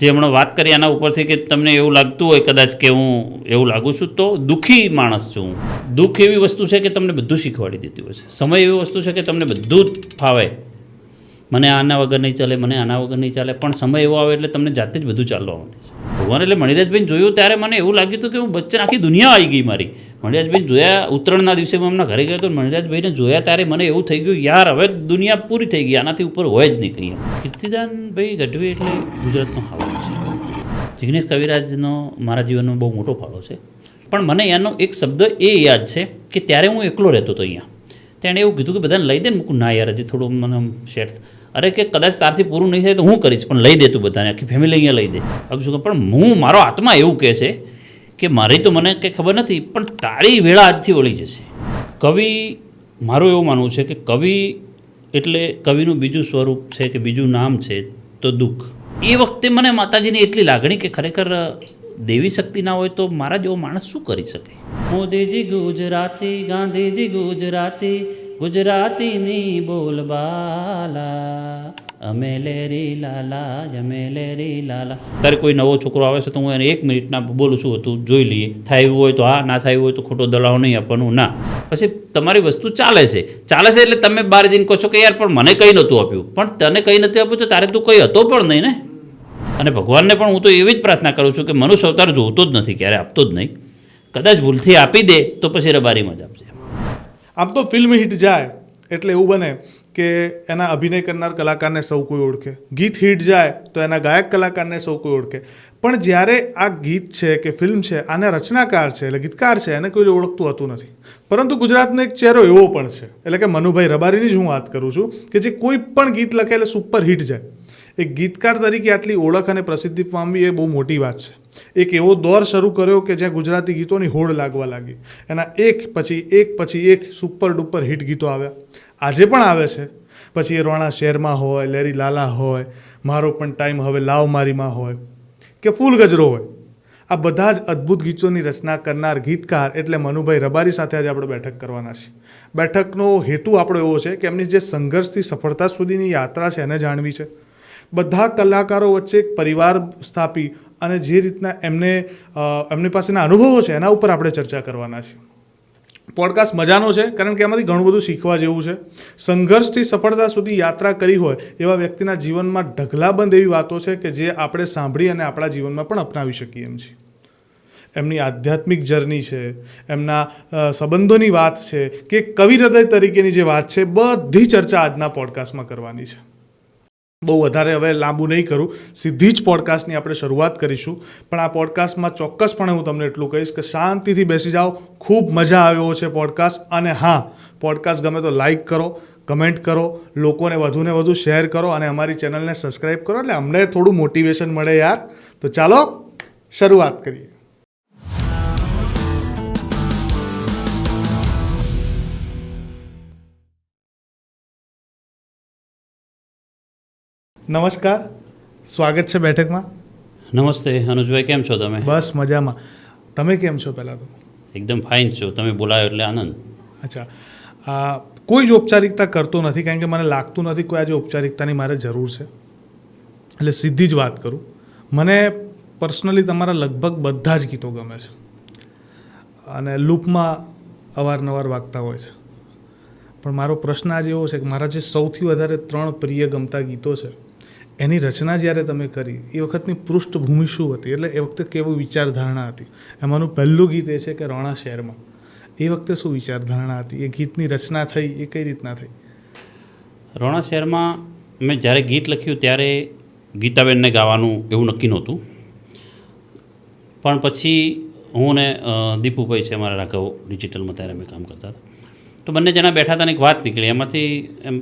જે હમણાં વાત કરી આના ઉપરથી કે તમને એવું લાગતું હોય કદાચ કે હું એવું લાગું છું, તો દુઃખી માણસ છું હું. દુઃખ એવી વસ્તુ છે કે તમને બધું શીખવાડી દેતી હોય છે. સમય એવી વસ્તુ છે કે તમને બધું જ ફાવે. મને આના વગર નહીં ચાલે, મને આના વગર નહીં ચાલે, પણ સમય એવો આવે એટલે તમને જાતે જ બધું ચાલવા માંડે છે. ભગવાન એટલે મણિરાજભાઈને જોયું ત્યારે મને એવું લાગ્યું હતું કે હું બચ્ચન આખી દુનિયા આવી ગઈ મારી. મણિરાજભાઈને જોયા ઉત્તરાયણના દિવસે હું એમના ઘરે ગયો તો મણિરાજભાઈને જોયા ત્યારે મને એવું થઈ ગયું, યાર હવે દુનિયા પૂરી થઈ ગઈ, આનાથી ઉપર હોય જ નહીં કંઈ. કીર્તિદાનભાઈ ગઢવી એટલે ગુજરાતનો હાવજ છે. જિગ્નેશ કવિરાજનો મારા જીવનનો બહુ મોટો ફાળો છે. પણ મને એનો એક શબ્દ એ યાદ છે કે ત્યારે હું એકલો રહેતો હતો અહીંયા. તેણે એવું કીધું કે બધાને લઈ દે ને. મૂકું ના યાર, હજી થોડું મને શેર, અરે કે કદાચ તારથી પૂરું નહીં થાય તો હું કરીશ, પણ લઈ દે તું બધાને, આખી ફેમિલી અહીંયા લઈ દે. હવે શું, પણ હું મારો આત્મા એવું કહે છે કે મારી તો મને કંઈ ખબર નથી, પણ તારી વેળા આજથી વળી જશે. કવિ, મારું એવું માનવું છે કે કવિ એટલે કવિનું બીજું સ્વરૂપ છે કે બીજું નામ છે તો દુઃખ. એ વખતે મને માતાજીની એટલી લાગણી કે ખરેખર દેવી શક્તિ ના હોય તો મારા જેવો માણસ શું કરી શકે. મોદીજી ગુજરાતી, ગાંધીજી ગુજરાતી, ગુજરાતીની બોલબાલા, અમે લેરી લાલા, અમે લેરી લાલા. તારે કોઈ નવો છોકરો આવે છે તો હું એને 1 મિનિટના બોલું છું, તું જોઈ લઈએ, થાય એવું હોય તો હા, ના થાય એવું હોય તો ખોટો દલાવ નહીં આપવાનું. ના, પછી તમારી વસ્તુ ચાલે છે એટલે તમે બહાર જઈને કહો છો કે યાર પણ મને કંઈ નહોતું આપ્યું. પણ તને કંઈ નથી આપ્યું તો તારે તું કંઈ હતો પણ નહીં ને. અને ભગવાનને પણ હું તો એવી જ પ્રાર્થના કરું છું કે મનુષ્ય અવતાર જોતો જ નથી, ક્યારે આપતો જ નહીં. કદાચ ભૂલથી આપી દે તો પછી રબારીમાં જ આપશે. આમ તો ફિલ્મ હિટ જાય એટલે એવું બને કે એના અભિનય કરનાર કલાકારને સૌ કોઈ ઓળખે, ગીત હિટ જાય તો એના ગાયક કલાકારને સૌ કોઈ ઓળખે. પણ જ્યારે આ ગીત છે કે ફિલ્મ છે, આના રચનાકાર છે એટલે ગીતકાર છે, એને કોઈ ઓળખતું હતું નથી. પરંતુ ગુજરાતનો એક ચહેરો એવો પણ છે, એટલે કે મનુભાઈ રબારીની જ હું વાત કરું છું, કે જે કોઈ પણ ગીત લખે એટલે સુપર હિટ જાય. એક ગીતકાર તરીકે આટલી ઓળખ અને પ્રસિદ્ધિ પામવી એ બહુ મોટી વાત છે. એક એવો દોર શરૂ કર્યો કે જ્યાં ગુજરાતી ગીતોની હોડ લાગવા લાગી. એના એક પછી એક સુપર ડુપર હિટ ગીતો આવ્યા, આજે પણ આવે છે. પછી એ રોણા શેરમાં હોય, લેરી લાલા હોય, મારો પણ ટાઈમ હવે લાવ મારીમાં હોય કે ફૂલ ગજરો હોય, આ બધા જ અદ્ભુત ગીતોની રચના કરનાર ગીતકાર એટલે મનુભાઈ રબારી સાથે આજે આપણે બેઠક કરવાના છીએ. બેઠકનો હેતુ આપણો એવો છે કે એમની જે સંઘર્ષથી સફળતા સુધીની યાત્રા છે એને જાણવી છે. બધા કલાકારો વચ્ચે એક પરિવાર સ્થાપી અને જે રીતના એમની પાસેના અનુભવો છે એના ઉપર આપણે ચર્ચા કરવાના છીએ. પોડકાસ્ટ મજાનો છે કારણ કે એમાંથી ઘણું બધું શીખવા જેવું છે. સંઘર્ષથી સફળતા સુધી યાત્રા કરી હોય એવા વ્યક્તિના જીવનમાં ઢગલાબંધ એવી વાતો છે કે જે આપણે સાંભળી અને આપણા જીવનમાં પણ અપનાવી શકીએ એમ છીએ. એમની આધ્યાત્મિક જર્ની છે, એમના સંબંધોની વાત છે કે કવિ હૃદય તરીકેની જે વાત છે, બધી ચર્ચા આજના પોડકાસ્ટમાં કરવાની છે. બહુ વધારે હવે લાંબુ નહીં કરું, સીધી જ પોડકાસ્ટની આપણે શરૂઆત કરીશું. પણ આ પોડકાસ્ટમાં ચોક્કસપણે હું તમને એટલું કહીશ કે શાંતિથી બેસી જાઓ, ખૂબ મજા આવ્યો છે પોડકાસ્ટ. અને હા, પોડકાસ્ટ ગમે તો લાઈક કરો, કમેન્ટ કરો, લોકોને વધુને વધુ શેર કરો અને અમારી ચેનલને સબસ્ક્રાઈબ કરો, એટલે અમને થોડું મોટિવેશન મળે યાર. તો ચાલો શરૂઆત કરીએ. નમસ્કાર, સ્વાગત છે બેઠકમાં. નમસ્તે અનુજભાઈ, કેમ છો તમે? બસ મજામાં. તમે કેમ છો? પહેલાં તો એકદમ ફાઇન છો. તમે બોલાયો એટલે આનંદ. અચ્છા, કોઈ જ ઔપચારિકતા કરતો નથી કારણ કે મને લાગતું નથી કોઈ આજે ઔપચારિકતાની મારે જરૂર છે. એટલે સીધી જ વાત કરું. મને પર્સનલી તમારા લગભગ બધા જ ગીતો ગમે છે અને લૂપમાં અવારનવાર વાગતા હોય છે. પણ મારો પ્રશ્ન આજે એવો છે કે મારા જે સૌથી વધારે 3 પ્રિય ગમતા ગીતો છે એની રચના જ્યારે તમે કરી એ વખતની પૃષ્ઠભૂમિ શું હતી, એટલે એ વખતે કેવી વિચારધારણા હતી. એમાંનું પહેલું ગીત એ છે કે રોણા શહેરમાં. એ વખતે શું વિચારધારણા હતી, એ ગીતની રચના થઈ એ કઈ રીતના થઈ? રોણા શહેરમાં મેં જ્યારે ગીત લખ્યું ત્યારે ગીતાબેનને ગાવાનું એવું નક્કી નહોતું. પણ પછી હું ને દીપુભાઈ છે અમારા રાઘવ ડિજિટલમાં, ત્યારે અમે કામ કરતા હતા, તો બંને જણા બેઠા હતા અને એક વાત નીકળી એમાંથી. એમ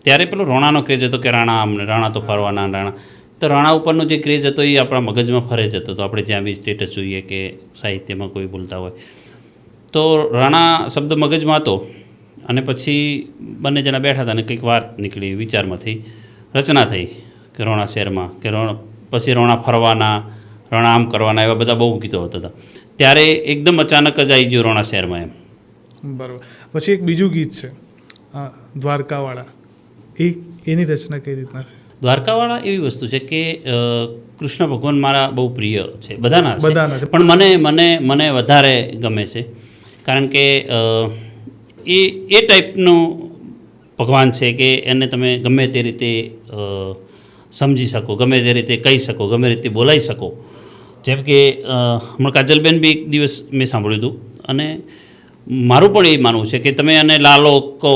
ત્યારે પેલો રોણાનો ક્રેઝ હતો કે રાણા તો ફરવાના રાણા. તો રાણા ઉપરનો જે ક્રેઝ હતો એ આપણા મગજમાં ફરે જતો હતો. આપણે જ્યાં બી સ્ટેટસ જોઈએ કે સાહિત્યમાં કોઈ બોલતા હોય તો રાણા શબ્દ મગજમાં હતો. અને પછી બંને જણા બેઠા હતા અને કંઈક વાત નીકળી, વિચારમાંથી રચના થઈ કે રોણા શહેરમાં કે પછી રોણા ફરવાના, રોણા આમ કરવાના, એવા બધા બહુ ગીતો હતા. ત્યારે એકદમ અચાનક જ આવી ગયું રોણા શહેરમાં એમ. બરાબર. પછી એક બીજું ગીત છે દ્વારકાવાળા, એની રચના કઈ રીતના? દ્વારકાવાળા એવી વસ્તુ છે કે કૃષ્ણ ભગવાન મારા બહુ પ્રિય છે, બધાના બધાના છે. છે, પણ મને વધારે ગમે છે, કારણ કે એ ટાઈપનું ભગવાન છે કે એને તમે ગમે તે રીતે સમજી શકો, ગમે તે રીતે કહી શકો, ગમે રીતે બોલાવી શકો. જેમ કે હમણાં કાજલબેન બી એક દિવસ મેં સાંભળ્યું હતું, અને મારું પણ એ માનવું છે કે તમે એને લાલો કહો,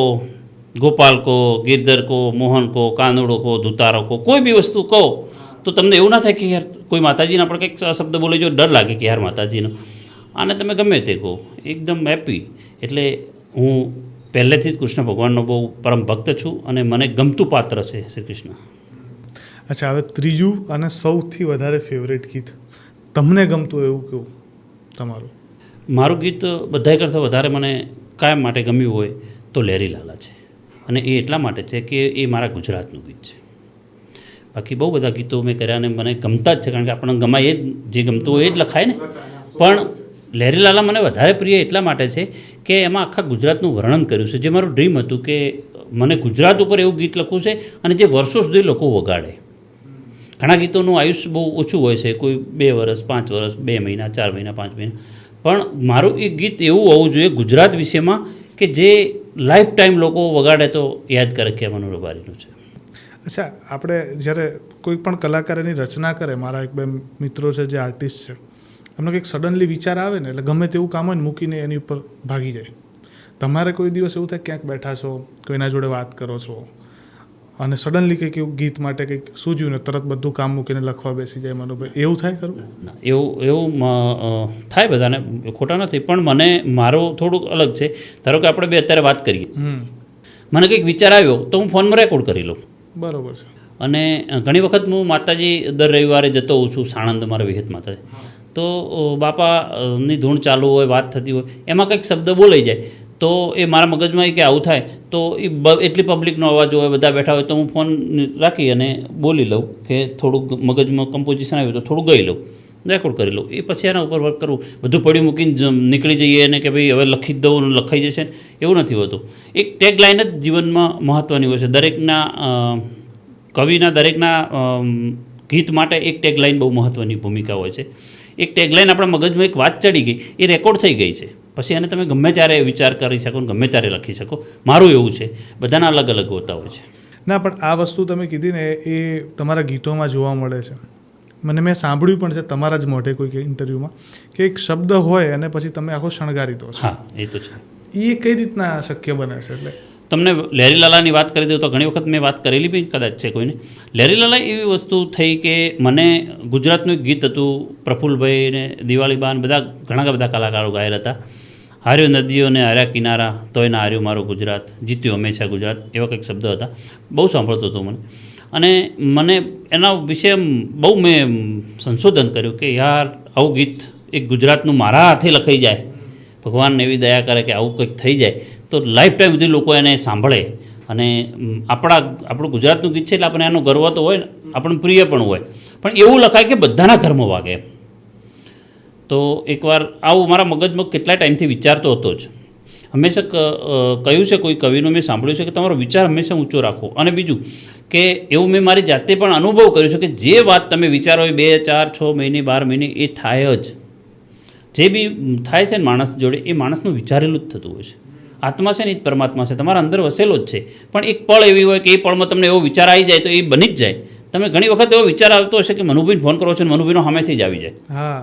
ગોપાલ કહો, ગિરધર કહો, મોહન કહો, કાનુડો કહો, ધુતારો કહો, કોઈ બી વસ્તુ કહો તો તમને એવું ના થાય કે યાર કોઈ માતાજીના પણ કંઈક શબ્દ બોલે જો ડર લાગે કે યાર માતાજીનો. આને તમે ગમે તે કહો, એકદમ હેપી. એટલે હું પહેલેથી જ કૃષ્ણ ભગવાનનો બહુ પરમ ભક્ત છું, અને મને ગમતું પાત્ર છે શ્રી કૃષ્ણ. અચ્છા, હવે ત્રીજું અને સૌથી વધારે ફેવરેટ ગીત તમને ગમતું એવું કેવું તમારું? મારું ગીત બધાય કરતાં વધારે મને કાયમ માટે ગમ્યું હોય તો લહેરી લાલા છે, અને એ એટલા માટે છે કે એ મારા ગુજરાતનું ગીત છે. બાકી બહુ બધા ગીતો મેં કર્યા અને મને ગમતા જ છે, કારણ કે આપણને ગમાય એ જ, જે ગમતું હોય એ જ લખાય ને. પણ લહેરી લાલા મને વધારે પ્રિય એટલા માટે છે કે એમાં આખા ગુજરાતનું વર્ણન કર્યું છે, જે મારું ડ્રીમ હતું કે મને ગુજરાત ઉપર એવું ગીત લખવું છે અને જે વર્ષો સુધી લોકો વગાડે. ઘણા ગીતોનું આયુષ્ય બહુ ઓછું હોય છે, કોઈ 2 વર્ષ, 5 વર્ષ, 2 મહિના, 4 મહિના, 5 મહિના, પણ મારું એક ગીત એવું હોવું જોઈએ ગુજરાત વિશેમાં કે જે લાઈફ ટાઈમ લોકો વગાડે તો યાદ કરે કે મનુ રબારીનું છે. અચ્છા, આપણે જ્યારે કોઈ પણ કલાકાર એની રચના કરે, મારા એક બે મિત્રો છે જે આર્ટિસ્ટ છે, એમને કંઈક સડનલી વિચાર આવે ને, એટલે ગમે તેવું કામ હોય ને મૂકીને એની ઉપર ભાગી જાય. તમારે કોઈ દિવસ એવું થાય ક્યાંક બેઠા છો, કોઈના જોડે વાત કરો છો અને સડનલી કંઈક એવું ગીત માટે કંઈક સૂઝ્યું ને તરત બધું કામ મૂકીને લખવા બેસી જાય મનુભાઈ, એવું થાય ખરું? ના, એવું થાય બધાને, ખોટા નથી, પણ મને મારો થોડુંક અલગ છે. ધારો કે આપણે બે અત્યારે વાત કરીએ, મને કંઈક વિચાર આવ્યો તો હું ફોનમાં રેકોર્ડ કરી લઉં. બરાબર છે. અને ઘણી વખત હું માતાજી દર રવિવારે જતો હોઉં છું, સાણંદ મારા વિહત માતાજી, તો બાપાની ધૂણ ચાલુ હોય, વાત થતી હોય, એમાં કંઈક શબ્દ બોલાઈ જાય તો એ મારા મગજમાં કે આવું થાય તો એ એટલી પબ્લિકનો અવાજ હોય, બધા બેઠા હોય, તો હું ફોન રાખી અને બોલી લઉં કે થોડુંક મગજમાં કમ્પોઝિશન આવ્યું તો થોડું ગાઈ લઉં, રેકોર્ડ કરી લઉં. એ પછી એના ઉપર વર્ક કરવું. બધું પડ્યું મૂકીને નીકળી જઈએ અને કે ભાઈ હવે લખી જ દઉં, લખાઈ જશે, એવું નથી હોતું. એક ટેગ લાઈન જ જીવનમાં મહત્ત્વની હોય છે. દરેકના કવિના, દરેકના ગીત માટે એક ટેગ લાઈન બહુ મહત્ત્વની ભૂમિકા હોય છે. એક ટેગ લાઈન આપણા મગજમાં એક વાત ચડી ગઈ, એ રેકોર્ડ થઈ ગઈ છે, પછી એને તમે ગમે ત્યારે વિચાર કરી શકો, ગમે ત્યારે લખી શકો. મારું એવું છે, બધાના અલગ અલગ હોતા હોય છે. ના, પણ આ વસ્તુ તમે કીધી ને એ તમારા ગીતોમાં જોવા મળે છે. મેં સાંભળ્યું પણ છે તમારા જ મોઢે કોઈ ઇન્ટરવ્યૂમાં કે એક શબ્દ હોય અને પછી તમે આખો શણગારી દો છો. હા, એ તો છે. એ કઈ રીતના શક્ય બને છે? એટલે તમને લહેરી લાલાની વાત કરી દઉં તો ઘણી વખત મેં વાત કરેલી બી કદાચ છે કોઈને. લહેરી લાલા એવી વસ્તુ થઈ કે મને ગુજરાતનું એક ગીત હતું, પ્રફુલ્લભાઈ ને દિવાળીબાન બધા ઘણા બધા કલાકારો ગાયેલા હતા. હાર્યો નદીઓ ને હાર્યા કિનારા, તોય ના હાર્યું મારું ગુજરાત, જીત્યું હંમેશા ગુજરાત, એવા કંઈક શબ્દ હતા. બહુ સાંભળતો હતો મને, અને મને એના વિશે બહુ મેં સંશોધન કર્યું કે યાર આવું ગીત એક ગુજરાતનું મારા હાથે લખાઈ જાય, ભગવાન એવી દયા કરે કે આવું કંઈક થઈ જાય તો લાઈફ ટાઈમ સુધી લોકો એને સાંભળે. અને આપણું ગુજરાતનું ગીત છે એટલે આપણને એનો ગર્વ તો હોય ને, આપણને પ્રિય પણ હોય, પણ એવું લખાય કે બધાના ઘરમાં વાગે. તો એકવાર આવું મારા મગજમાં કેટલા ટાઈમથી વિચારતો હતો જ. હંમેશા કહ્યું છે કોઈ કવિનું મેં સાંભળ્યું છે કે તમારો વિચાર હંમેશા ઊંચો રાખો. અને બીજું કે એવું મેં મારી જાતે પણ અનુભવ કર્યો છે કે જે વાત તમે વિચારો એ 2, 4, 6 મહિને, 12 મહિને એ થાય જ. જે બી થાય છે ને માણસ જોડે, એ માણસનું વિચારેલું જ થતું હોય છે. આત્મા છે ને એ જ પરમાત્મા છે, તમારા અંદર વસેલો જ છે. પણ એક પળ એવી હોય કે એ પળમાં તમને એવો વિચાર આવી જાય તો એ બની જ જાય. તમે ઘણી વખત એવો વિચાર આવતો હશે કે મનુભાઈને ફોન કરો છો ને મનુભાઈનો સામેથી જ આવી જાય. હા,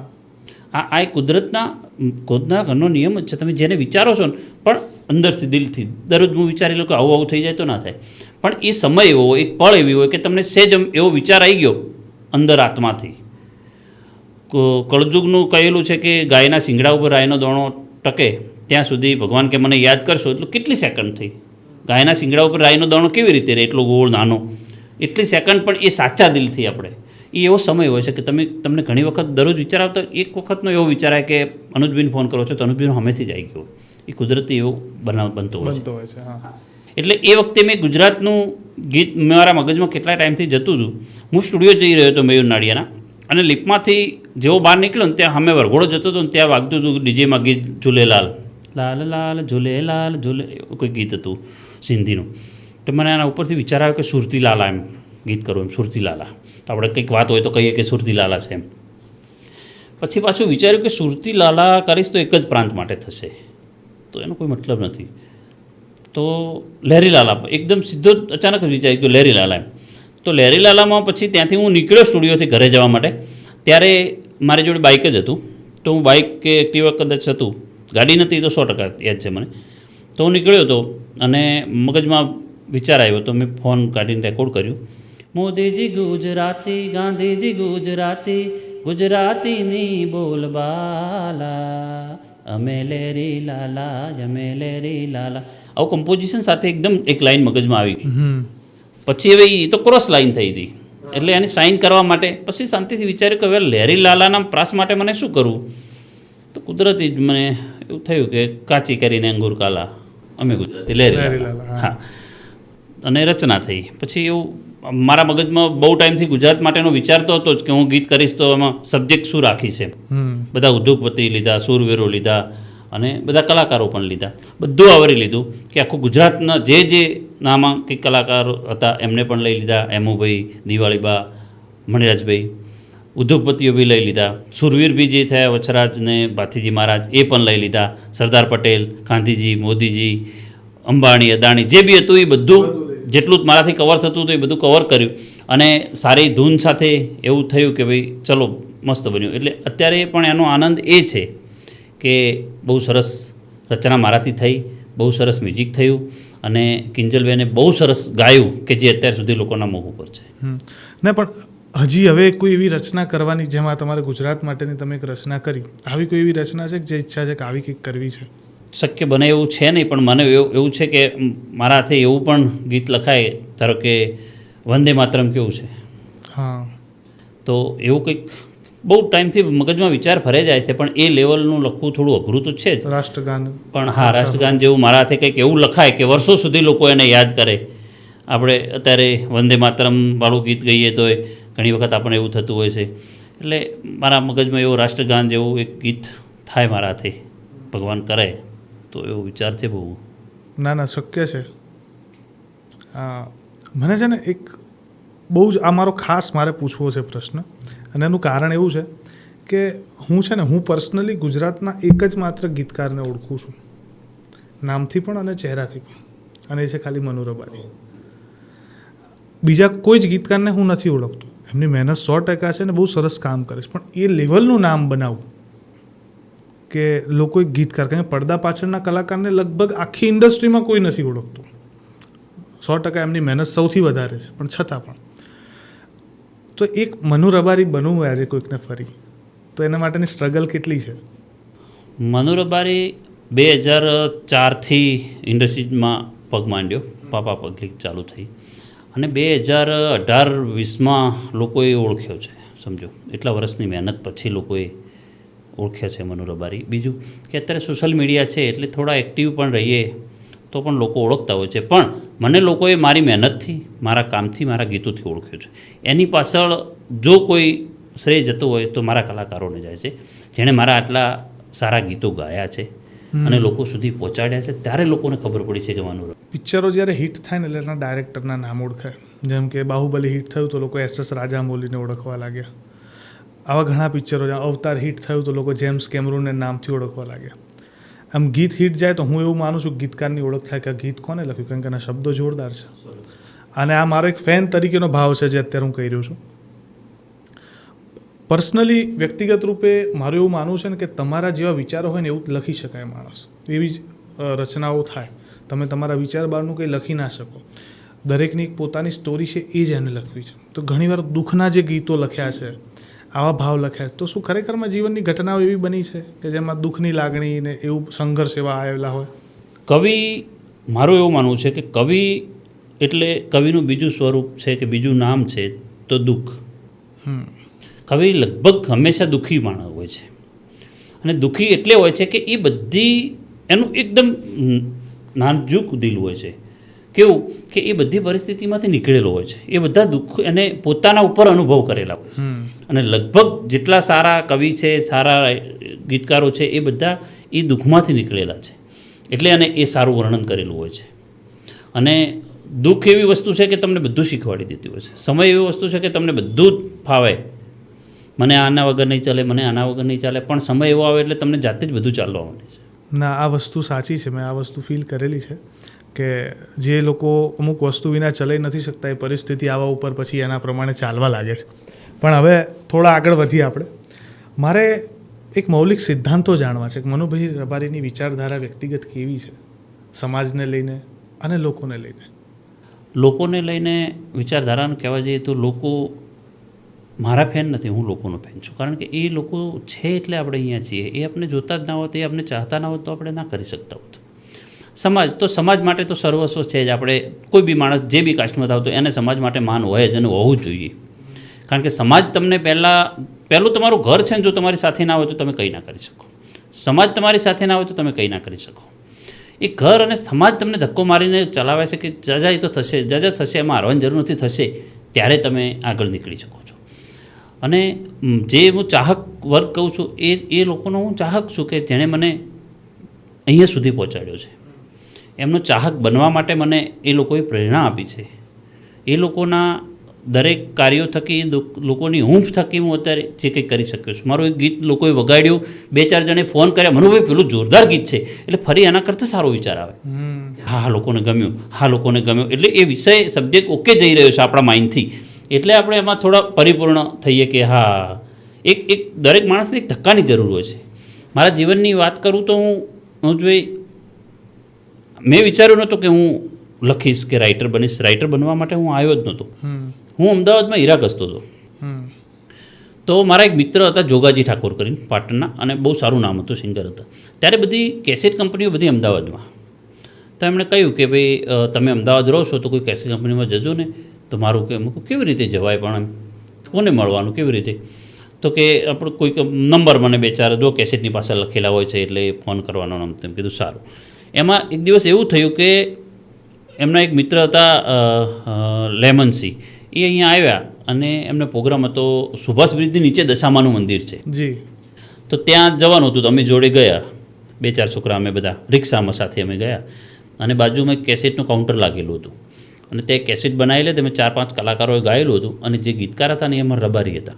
આ એક કુદરતના ઘરનો નિયમ જ છે. તમે જેને વિચારો છો ને, પણ અંદરથી, દિલથી દરરોજ હું વિચારી લઉં કે આવું થઈ જાય તો ના થાય, પણ એ સમય એવો હોય, એક પળ એવી હોય કે તમને સહેજ એવો વિચાર આવી ગયો અંદર આત્માથી. કળજુગનું કહેલું છે કે ગાયના શિંગડા ઉપર રાયનો દાણો ટકે ત્યાં સુધી ભગવાન કે મને યાદ કરશો. એટલે કેટલી સેકન્ડ થઈ? ગાયના શિંગડા ઉપર રાયનો દાણો કેવી રીતે રહે, એટલો ગોળ નાનો, એટલી સેકન્ડ, પણ એ સાચા દિલથી આપણે, એ એવો સમય હોય છે કે તમને ઘણી વખત દરરોજ વિચાર આવતો, એક વખતનો એવો વિચારાય કે અનુજભાઈને ફોન કરો છો તો અનુજભાઈનો હમેથી જ આવી ગયો. એ કુદરતી એવો બનતો હોય છે. હા. એટલે એ વખતે મેં ગુજરાતનું ગીત મારા મગજમાં કેટલા ટાઈમથી જતું હતું. હું સ્ટુડિયો જઈ રહ્યો હતો મયુર નાડિયાના, અને લિફ્ટમાંથી જેવો બહાર નીકળ્યો ને ત્યાં સામે વરઘોડો જતો હતો ને ત્યાં વાગતું હતું ડીજેમાં ગીત, ઝૂલેલાલ લાલ લાલ ઝૂલેલાલ ઝૂલે, એવું કોઈ ગીત હતું સિંધીનું. તો મને એના ઉપરથી વિચાર આવ્યો કે સુરતી લાલા એમ ગીત કરું એમ, સુરતી લાલા. તો આપણે કંઈક વાત હોય તો કહીએ કે સુરતી લાલા છે એમ. પછી પાછું વિચાર્યું કે સુરતી લાલા કરીશ તો એક જ પ્રાંત માટે થશે, તો એનો કોઈ મતલબ નથી. તો લહેરી લાલા એકદમ સીધો અચાનક જ વિચાર્યું કે લહેરી લાલા એમ. તો લહેરી લાલામાં પછી ત્યાંથી હું નીકળ્યો સ્ટુડિયોથી ઘરે જવા માટે. ત્યારે મારી જોડે બાઇક જ હતું, તો હું બાઇક કે એક્ટિવા કદાચ હતું, ગાડી નથી તો 100% યાદ છે મને. તો હું નીકળ્યો હતો અને મગજમાં વિચાર આવ્યો તો મેં ફોન કાઢીને રેકોર્ડ કર્યું. મોદીજી ગુજરાતી, ગાંધીજી ગુજરાતી, ગુજરાતીની બોલબાલા, અમે લેરી લાલા, અમે લેરી લાલા. આવું કમ્પોઝિશન સાથે એકદમ એક લાઈન મગજમાં આવી ગઈ. પછી હવે એ તો ક્રોસ લાઈન થઈ હતી, એટલે એને સાઇન કરવા માટે પછી શાંતિથી વિચાર્યું કે હવે લહેરી લાલાના પ્રાસ માટે મને શું કરવું. તો કુદરતી જ મને એવું થયું કે કાચી કરીને અંગુર કાલા, અમે ગુજરાતી લહેરી લાલા. હા, અને રચના થઈ. પછી એવું મારા મગજમાં બહુ ટાઈમથી ગુજરાત માટેનો વિચારતો હતો જ કે હું ગીત કરીશ તો એમાં સબ્જેક્ટ શું રાખી છે. બધા ઉદ્યોગપતિ લીધા, સૂરવીરો લીધા અને બધા કલાકારો પણ લીધા, બધું આવરી લીધું કે આખું ગુજરાતના જે નામાંકિત કલાકારો હતા એમને પણ લઈ લીધા. એમુભાઈ, દિવાળીબા, મણિરાજભાઈ, ઉદ્યોગપતિઓ બી લઈ લીધા. સુરવીર બી જે થયા વછરાજ ને ભાથીજી મહારાજ એ પણ લઈ લીધા. સરદાર પટેલ, ગાંધીજી, મોદીજી, અંબાણી, અદાણી જે બી હતું એ બધું જેટલું જ મારાથી કવર થતું હતું એ બધું કવર કર્યું. અને સારી ધૂન સાથે એવું થયું કે ભાઈ ચલો મસ્ત બન્યું. એટલે અત્યારે પણ એનો આનંદ એ છે કે બહુ સરસ રચના મારાથી થઈ, બહુ સરસ મ્યુઝિક થયું અને કિંજલબેને બહુ સરસ ગાયું કે જે અત્યાર સુધી લોકોના મોહ ઉપર છે. ના પણ હજી હવે કોઈ એવી રચના કરવાની, જેમાં તમારે ગુજરાત માટેની તમે એક રચના કરી, આવી કોઈ એવી રચના છે કે જે ઈચ્છા છે કે આવી કંઈક કરવી છે? શક્ય બને એવું છે નહીં, પણ મને એવું છે કે મારા હાથે એવું પણ ગીત લખાય, ધારો કે વંદે માતરમ કેવું છે. હા, તો એવું કંઈક બહુ ટાઈમથી મગજમાં વિચાર ફરે જાય છે, પણ એ લેવલનું લખવું થોડું અઘરું તો છે જ. રાષ્ટ્રગાન. પણ હા, રાષ્ટ્રગાન જેવું મારા હાથે કંઈક એવું લખાય કે વર્ષો સુધી લોકો એને યાદ કરે. આપણે અત્યારે વંદે માતરમ વાળું ગીત ગઈએ તો ઘણી વખત આપણને એવું થતું હોય છે. એટલે મારા મગજમાં એવું રાષ્ટ્રગાન જેવું એક ગીત થાય મારા હાથે, ભગવાન કરે તો એવો વિચાર છે બહુ. ના ના, શક્ય છે. મને છે ને એક બહુ જ આ મારો ખાસ મારે પૂછવો છે પ્રશ્ન, અને એનું કારણ એવું છે કે હું પર્સનલી ગુજરાતના એક જ માત્ર ગીતકારને ઓળખું છું, નામથી પણ અને ચહેરાથી પણ, અને એ છે ખાલી મનુ રબારી. બીજા કોઈ જ ગીતકારને હું નથી ઓળખતો. એમની મહેનત 100% છે ને બહુ સરસ કામ કરે છે, પણ એ લેવલનું નામ બનાવવું કે લોકો એક ગીતકાર, કારણ કે પડદા પાછળના કલાકારને લગભગ આખી ઇન્ડસ્ટ્રીમાં કોઈ નથી ઓળખતું. 100% એમની મહેનત સૌથી વધારે છે, પણ છતાં પણ તો એક મનુ રબારી બનવું આજે કોઈકને ફરી, તો એના માટેની સ્ટ્રગલ કેટલી છે? મનુ રબારી 2004થી ઇન્ડસ્ટ્રીમાં પગ માંડ્યો, પાપા પગલી ચાલુ થઈ, અને 2018-20માં લોકોએ ઓળખ્યો છે. સમજો એટલા વર્ષની મહેનત પછી લોકોએ ઓળખ્યા છે મનુ રબારી. બીજું કે અત્યારે સોશિયલ મીડિયા છે એટલે થોડા એક્ટિવ પણ રહીએ તો પણ લોકો ઓળખતા હોય છે. પણ મને લોકોએ મારી મહેનતથી, મારા કામથી, મારા ગીતોથી ઓળખ્યો છે. એની પાછળ જો કોઈ શ્રેય જતો હોય તો મારા કલાકારોને જાય છે, જેણે મારા આટલા સારા ગીતો ગાયા છે અને લોકો સુધી પહોંચાડ્યા છે. ત્યારે લોકોને ખબર પડી છે કે મનુ રબારી. પિક્ચરો જ્યારે હિટ થાય ને એટલે એના ડાયરેક્ટરના નામ ઓળખાય. જેમ કે બાહુબલી હિટ થયું તો લોકો SS રાજામૌલીને ઓળખવા લાગ્યા. આવા ઘણા પિક્ચરો, અવતાર હિટ થયું તો લોકો જેમ્સ કેમરૂનને નામથી ઓળખવા લાગ્યા. આમ ગીત હિટ જાય તો હું એવું માનું છું ગીતકારની ઓળખ થાય કે આ ગીત કોને લખ્યું, કારણ કે એના શબ્દો જોરદાર છે. અને આ મારો એક ફેન તરીકેનો ભાવ છે જે અત્યારે હું કહી રહ્યો છું. પર્સનલી, વ્યક્તિગત રૂપે મારું એવું માનવું છે ને કે તમારા જેવા વિચારો હોય ને એવું જ લખી શકાય માણસ, એવી જ રચનાઓ થાય. તમે તમારા વિચાર બહારનું કંઈ લખી ના શકો. દરેકની એક પોતાની સ્ટોરી છે, એ જ એને લખવી છે. તો ઘણીવાર દુઃખના જે ગીતો લખ્યા છે, આવા ભાવ લખ્યા, તો શું ખરેખરમાં જીવનની ઘટનાઓ એવી બની છે કે જેમાં દુઃખની લાગણી ને એવું સંઘર્ષ એવા આવેલા હોય? કવિ, મારું એવું માનવું છે કે કવિ એટલે કવિનું બીજું સ્વરૂપ છે કે બીજું નામ છે તો દુઃખ. કવિ લગભગ હંમેશા દુઃખી માણસ હોય છે, અને દુઃખી એટલે હોય છે કે એ બધી એનું એકદમ નાજુક દિલ હોય છે. કેવું કે એ બધી પરિસ્થિતિમાંથી નીકળેલો હોય છે. એ બધા દુઃખ એને પોતાના ઉપર અનુભવ કરેલા હોય છે. અને લગભગ જેટલા સારા કવિ છે, સારા ગીતકારો છે, એ બધા એ દુઃખમાંથી નીકળેલા છે, એટલે એને એ સારું વર્ણન કરેલું હોય છે. અને દુઃખ એવી વસ્તુ છે કે તમને બધું શીખવાડી દેતી હોય છે. સમય એવી વસ્તુ છે કે તમને બધું જ ફાવે. મને આના વગર નહીં ચાલે, મને આના વગર નહીં ચાલે, પણ સમય એવો આવે એટલે તમને જાતે જ બધું ચાલવા માંડે છે. ના, આ વસ્તુ સાચી છે. મેં આ વસ્તુ ફીલ કરેલી છે કે જે લોકો અમુક વસ્તુ વિના ચલાવી નથી શકતા એ પરિસ્થિતિ આવવા ઉપર પછી એના પ્રમાણે ચાલવા લાગે છે. પણ હવે થોડા આગળ વધીએ આપણે. મારે એક મૌલિક સિદ્ધાંતો જાણવા છે કે મનુભાઈ રબારીની વિચારધારા વ્યક્તિગત કેવી છે, સમાજને લઈને અને લોકોને લઈને. લોકોને લઈને વિચારધારાનું કહેવા જઈએ તો લોકો મારા ફેન નથી, હું લોકોનો ફેન છું. કારણ કે એ લોકો છે એટલે આપણે અહીંયા છીએ. એ આપણે જોતા જ ના હોત, એ આપણે ચાહતા ના હોત તો આપણે ના કરી શકતા હોત. સમાજ માટે તો સર્વસ્વ છે જ. આપણે કોઈ બી માણસ જે બી કાસ્ટમાં આવતો એને સમાજ માટે માન હોય જ અને હોવું જ જોઈએ. કારણ કે સમાજ તમને પહેલું તમારું ઘર છે ને જો તમારી સાથે ના હોય તો તમે કંઈ ના કરી શકો. સમાજ તમારી સાથે ના હોય તો તમે કંઈ ના કરી શકો. એ ઘર અને સમાજ તમને ધક્કો મારીને ચલાવે છે કે જજા એ તો થશે, જજા થશે, એમાં હારવાની જરૂર નથી, થશે ત્યારે તમે આગળ નીકળી શકો છો. અને જે હું ચાહક વર્ગ કહું છું એ લોકોનો હું ચાહક છું કે જેણે મને અહીંયા સુધી પહોંચાડ્યો છે. એમનો ચાહક બનવા માટે મને એ લોકોએ પ્રેરણા આપી છે. એ લોકોના દરેક કાર્યો થકી, લોકોની હૂંફ થકી હું અત્યારે જે કંઈ કરી શક્યો છું. મારું એક ગીત લોકોએ વગાડ્યું, 2-4 જણે ફોન કર્યા, મનુભાઈ પેલું જોરદાર ગીત છે, એટલે ફરી એના કરતાં સારો વિચાર આવે. હા, લોકોને ગમ્યું, હા લોકોને ગમ્યું, એટલે એ વિષય સબ્જેક્ટ ઓકે જઈ રહ્યો છે આપણા માઇન્ડથી. એટલે આપણે એમાં થોડા પરિપૂર્ણ થઈએ કે હા, એક દરેક માણસને એક ધક્કાની જરૂર હોય છે. મારા જીવનની વાત કરું તો હું ભાઈ મેં વિચાર્યું નહોતું કે હું લખીશ કે રાઇટર બનીશ. રાઇટર બનવા માટે હું આવ્યો જ નહોતો. હું અમદાવાદમાં હીરા ઘસતો હતો. તો મારા એક મિત્ર હતા જોગાજી ઠાકોર કરીને પાટણના, અને બહુ સારું નામ હતું, સિંગર હતા. ત્યારે બધી કેસેટ કંપનીઓ બધી અમદાવાદમાં. તો એમણે કહ્યું કે ભાઈ તમે અમદાવાદ રહો છો તો કોઈ કેસેટ કંપનીમાં જજો ને. તો મારું કે કેવી રીતે જવાય, પણ કોને મળવાનું કેવી રીતે? તો કે આપણે કોઈક નંબર મને 2-4 જો કેસેટની પાસે લખેલા હોય છે એટલે ફોન કરવાનો નામ. તેમ કીધું સારું. એમાં એક દિવસ એવું થયું કે એમના એક મિત્ર હતા લેમનસી, એ અહીંયા આવ્યા અને એમને પ્રોગ્રામ હતો સુભાષ બ્રિજની નીચે દશામાનું મંદિર છે જી. તો ત્યાં જવાનું હતું. તો અમે જોડે ગયા, 2-4 છોકરા અમે બધા રિક્ષામાં સાથે અમે ગયા, અને બાજુમાં એક કેસેટનું કાઉન્ટર લાગેલું હતું. અને તે કેસેટ બનાવેલી, તેમાં 4-5 કલાકારોએ ગાયેલું હતું, અને જે ગીતકાર હતા ને એમાં રબારી હતા.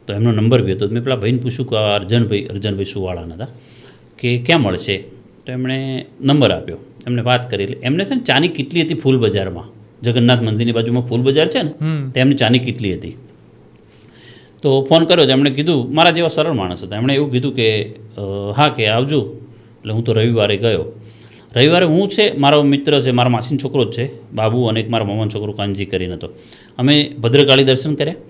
તો એમનો નંબર બી હતો. મેં પેલા ભાઈને પૂછ્યું કે અર્જનભાઈ સુવાળાના હતા કે ક્યાં મળશે? તો એમણે નંબર આપ્યો, એમને વાત કરી. એટલે એમને છે ને ચાની કીટલી હતી ફૂલ બજારમાં, જગન્નાથ મંદિરની બાજુમાં ફૂલ બજાર છે ને, તેમની ચાની કીટલી હતી. તો ફોન કર્યો તો એમણે કીધું, મારા જેવા સરળ માણસ હતા, એમણે એવું કીધું કે હા કે આવજો. એટલે હું તો રવિવારે ગયો. રવિવારે હું છે, મારો મિત્ર છે, મારા માસીનો છોકરો જ છે બાબુ, અને એક મારા મામાનો છોકરો કાનજી કરીને હતો. અમે ભદ્રકાળી દર્શન કર્યા,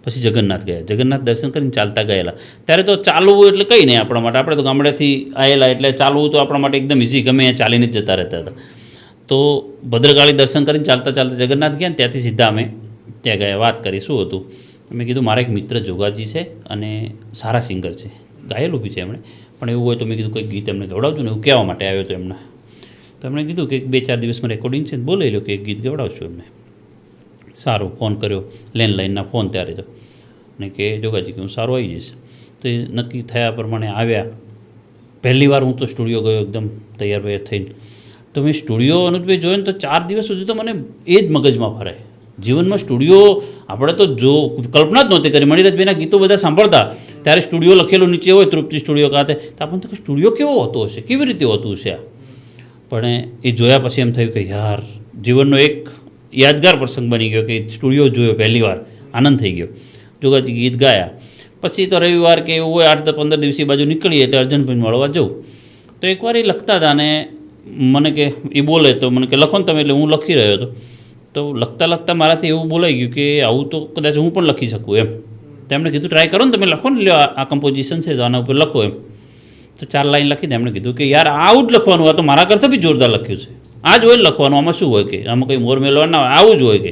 પછી જગન્નાથ ગયા. જગન્નાથ દર્શન કરીને ચાલતા ગયેલા. ત્યારે તો ચાલવું એટલે કંઈ નહીં આપણા માટે, આપણે તો ગામડેથી આવેલા એટલે ચાલવું તો આપણા માટે એકદમ ઇઝી, ગમે ત્યાં ચાલીને જ જતા રહેતા હતા. તો ભદ્રકાળી દર્શન કરીને ચાલતા જગન્નાથ ગયા, ત્યાંથી સીધા અમે ત્યાં ગયા. વાત કરી શું હતું, મેં કીધું મારા એક મિત્ર જોગાજી છે અને સારા સિંગર છે, ગાયેલું બી છે એમણે, પણ એવું હોય તો મેં કીધું કંઈક ગીત એમને ગવડાવજો ને, એવું કહેવા માટે આવ્યો હતો એમને. તો એમણે કીધું કે 2-4 દિવસમાં રેકોર્ડિંગ છે, બોલાવી લો કે એક ગીત ગવડાવશું એમને. સારું, ફોન કર્યો, લેન્ડલાઇનના ફોન ત્યારે તો, અને કે જોગાજી કે હું સારું આવી જઈશ. તો એ નક્કી થયા પ્રમાણે આવ્યા. પહેલી વાર હું તો સ્ટુડિયો ગયો એકદમ તૈયાર થઈને. તો મેં સ્ટુડિયો અનુજભાઈ જોયો ને તો 4 દિવસ સુધી તો મને એ જ મગજમાં ફરે. જીવનમાં સ્ટુડિયો આપણે તો જો કલ્પના જ નહોતી કરી. મણિરથભાઈના ગીતો બધા સાંભળતા ત્યારે સ્ટુડિયો લખેલું નીચે હોય તૃપ્તિ સ્ટુડિયો ખાતે, તો આપણને તો સ્ટુડિયો કેવો હોતો હશે, કેવી રીતે હોતું હશે આ. પણ એ જોયા પછી એમ થયું કે યાર જીવનનો એક યાદગાર પ્રસંગ બની ગયો કે સ્ટુડિયો જોયો પહેલી વાર, આનંદ થઈ ગયો. જોગાજી ગીત ગાયા પછી તો રવિવાર કે એવું હોય 8-15 દિવસની બાજુ નીકળીએ એટલે અર્જનભાઈને મળવા જવું. તો એકવાર એ લખતા હતા અને મને કે એ બોલે તો મને કે લખો ને તમે, એટલે હું લખી રહ્યો હતો. તો લખતા મારાથી એવું બોલાઈ ગયું કે આવું તો કદાચ હું પણ લખી શકું એમ. તો એમણે કીધું ટ્રાય કરો ને તમે, લખો ને, લ્યો આ કમ્પોઝિશન છે તો આના ઉપર લખો એમ. તો 4 લાઈન લખીને એમણે કીધું કે યાર આવું જ લખવાનું, આ તો મારા કરતાં બી જોરદાર લખ્યું છે, આ જ હોય લખવાનું, આમાં શું હોય કે આમાં કંઈ મોર મેલવા ના હોય, આવું જ હોય કે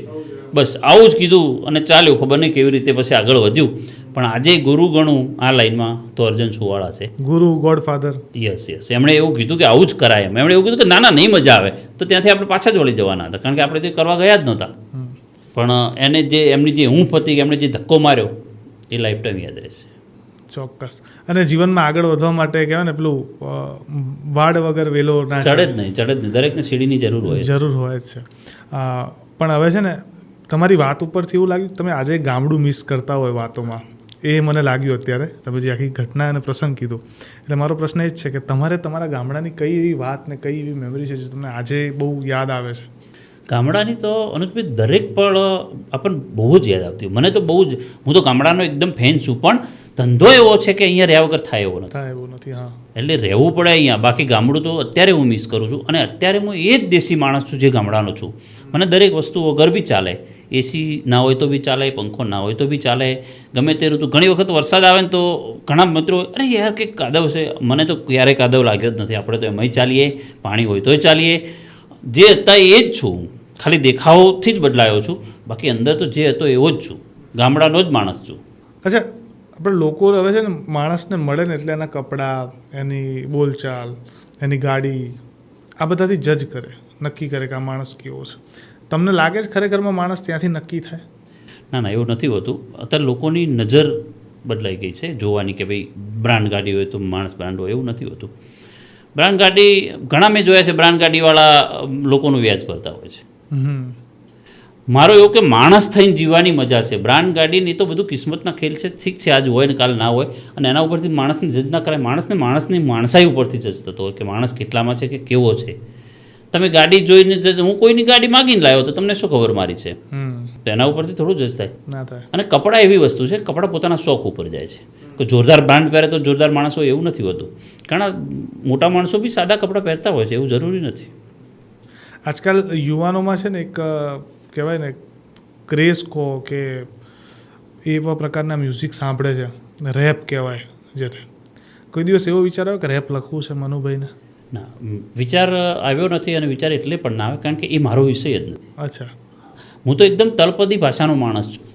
બસ આવું જ કીધું અને ચાલ્યું. ખબર નહીં કેવી રીતે પછી આગળ વધ્યું, પણ આજે ગુરુ ગણું આ લાઈનમાં તો અર્જન સુવાળા છે, ગુરુ, ગોડફાધર. યસ. એમણે એવું કીધું કે આવું જ કરાય એમ. એમણે એવું કીધું કે ના નહીં મજા આવે તો ત્યાંથી આપણે પાછા જ વળી જવાના હતા, કારણ કે આપણે તે કરવા ગયા જ નહોતા. પણ એને જે એમની જે હૂંફ હતી, એમણે જે ધક્કો માર્યો એ લાઈફ ટાઈમ યાદ રહેશે. ચોક્કસ. અને જીવનમાં આગળ વધવા માટે કહેવાય ને પેલું વાડ વગર વેલો ના ચડે જ નહીં. દરેકને સીડીની જરૂર હોય. જરૂર હોય જ છે. પણ હવે છે ને તમારી વાત ઉપરથી એવું લાગ્યું તમે આજે ગામડું મિસ કરતા હોય વાતોમાં, એ મને લાગ્યું અત્યારે તમે જે આખી ઘટના અને પ્રસંગ કીધું. એટલે મારો પ્રશ્ન એ જ છે કે તમારે તમારા ગામડાની કઈ એવી વાત ને કઈ એવી મેમરી છે જે તમને આજે બહુ યાદ આવે છે? ગામડાની તો અનુજભાઈ દરેક પણ આપણને બહુ જ યાદ આવતી. મને તો બહુ જ, હું તો ગામડાનો એકદમ ફેન છું, પણ ધંધો એવો છે કે અહીંયા રહ્યા વગર થાય એવો નથી. હા, એટલે રહેવું પડે અહીંયા. બાકી ગામડું તો અત્યારે હું મિસ કરું છું. અને અત્યારે હું એ જ દેશી માણસ છું જે ગામડાનો છું. મને દરેક વસ્તુ વગર બી ચાલે. એસી ના હોય તો બી ચાલે, પંખો ના હોય તો બી ચાલે, ગમે તે ઋતુ. ઘણી વખત વરસાદ આવે ને તો ઘણા મિત્રો અરે યાર કંઈક કાદવ છે. મને તો ક્યારેય કાદવ લાગ્યો જ નથી. આપણે તો એમાંય ચાલીએ, પાણી હોય તોય ચાલીએ. જે હતા એ જ છું, ખાલી દેખાવથી જ બદલાયો છું. બાકી અંદર તો જે હતો એવો જ છું, ગામડાનો જ માણસ છું. અચ્છા, આપણે લોકો હવે છે ને માણસને મળે ને એટલે એના કપડાં, એની બોલચાલ, એની ગાડી, આ બધાથી જજ કરે, નક્કી કરે કે આ માણસ કેવો છે. તમને લાગે છે ખરેખરમાં માણસ ત્યાંથી નક્કી થાય? ના, એવું નથી હોતું. અત્યારે લોકોની નજર બદલાઈ ગઈ છે જોવાની કે ભાઈ બ્રાન્ડ ગાડી હોય તો માણસ બ્રાન્ડ હોય, એવું નથી હોતું. બ્રાન્ડ ગાડી ઘણા મેં જોયા છે, બ્રાન્ડ ગાડીવાળા લોકોનું વ્યાજ ભરતા હોય છે. મારો એવું કે માણસ થઈને જીવવાની મજા છે. બ્રાન્ડ ગાડીની તો બધું કિસ્મતના ખેલ છે. ઠીક છે, આજ હોય ને કાલ ના હોય, અને એના ઉપરથી માણસને જજ ના કરાય. માણસની માણસાઈ ઉપરથી જજ થતો હોય કે માણસ કેટલામાં છે કે કેવો છે. તમે ગાડી જોઈને જજ, હું કોઈની ગાડી માગીને લાવ્યો તો તમને શું ખબર મારી છે, તો એના ઉપરથી થોડું જજ થાય. અને કપડાં એવી વસ્તુ છે, કપડાં પોતાના શોખ ઉપર જાય છે. કે જોરદાર બ્રાન્ડ પહેરે તો જોરદાર માણસ હોય એવું નથી હોતું. ઘણા મોટા માણસો બી સાદા કપડાં પહેરતા હોય છે, એવું જરૂરી નથી. આજકાલ યુવાનોમાં છે ને એક કહેવાય ને ક્રેઝ કહો કે એવા પ્રકારના મ્યુઝિક સાંભળે છે, રેપ કહેવાય જેને. કોઈ દિવસ એવો વિચાર આવ્યો કે રેપ લખવું છે મનુભાઈને? ના, વિચાર આવ્યો નથી. અને વિચાર એટલે પણ ના આવે કારણ કે એ મારો વિષય જ નથી. અચ્છા, હું તો એકદમ તળપદી ભાષાનો માણસ છું.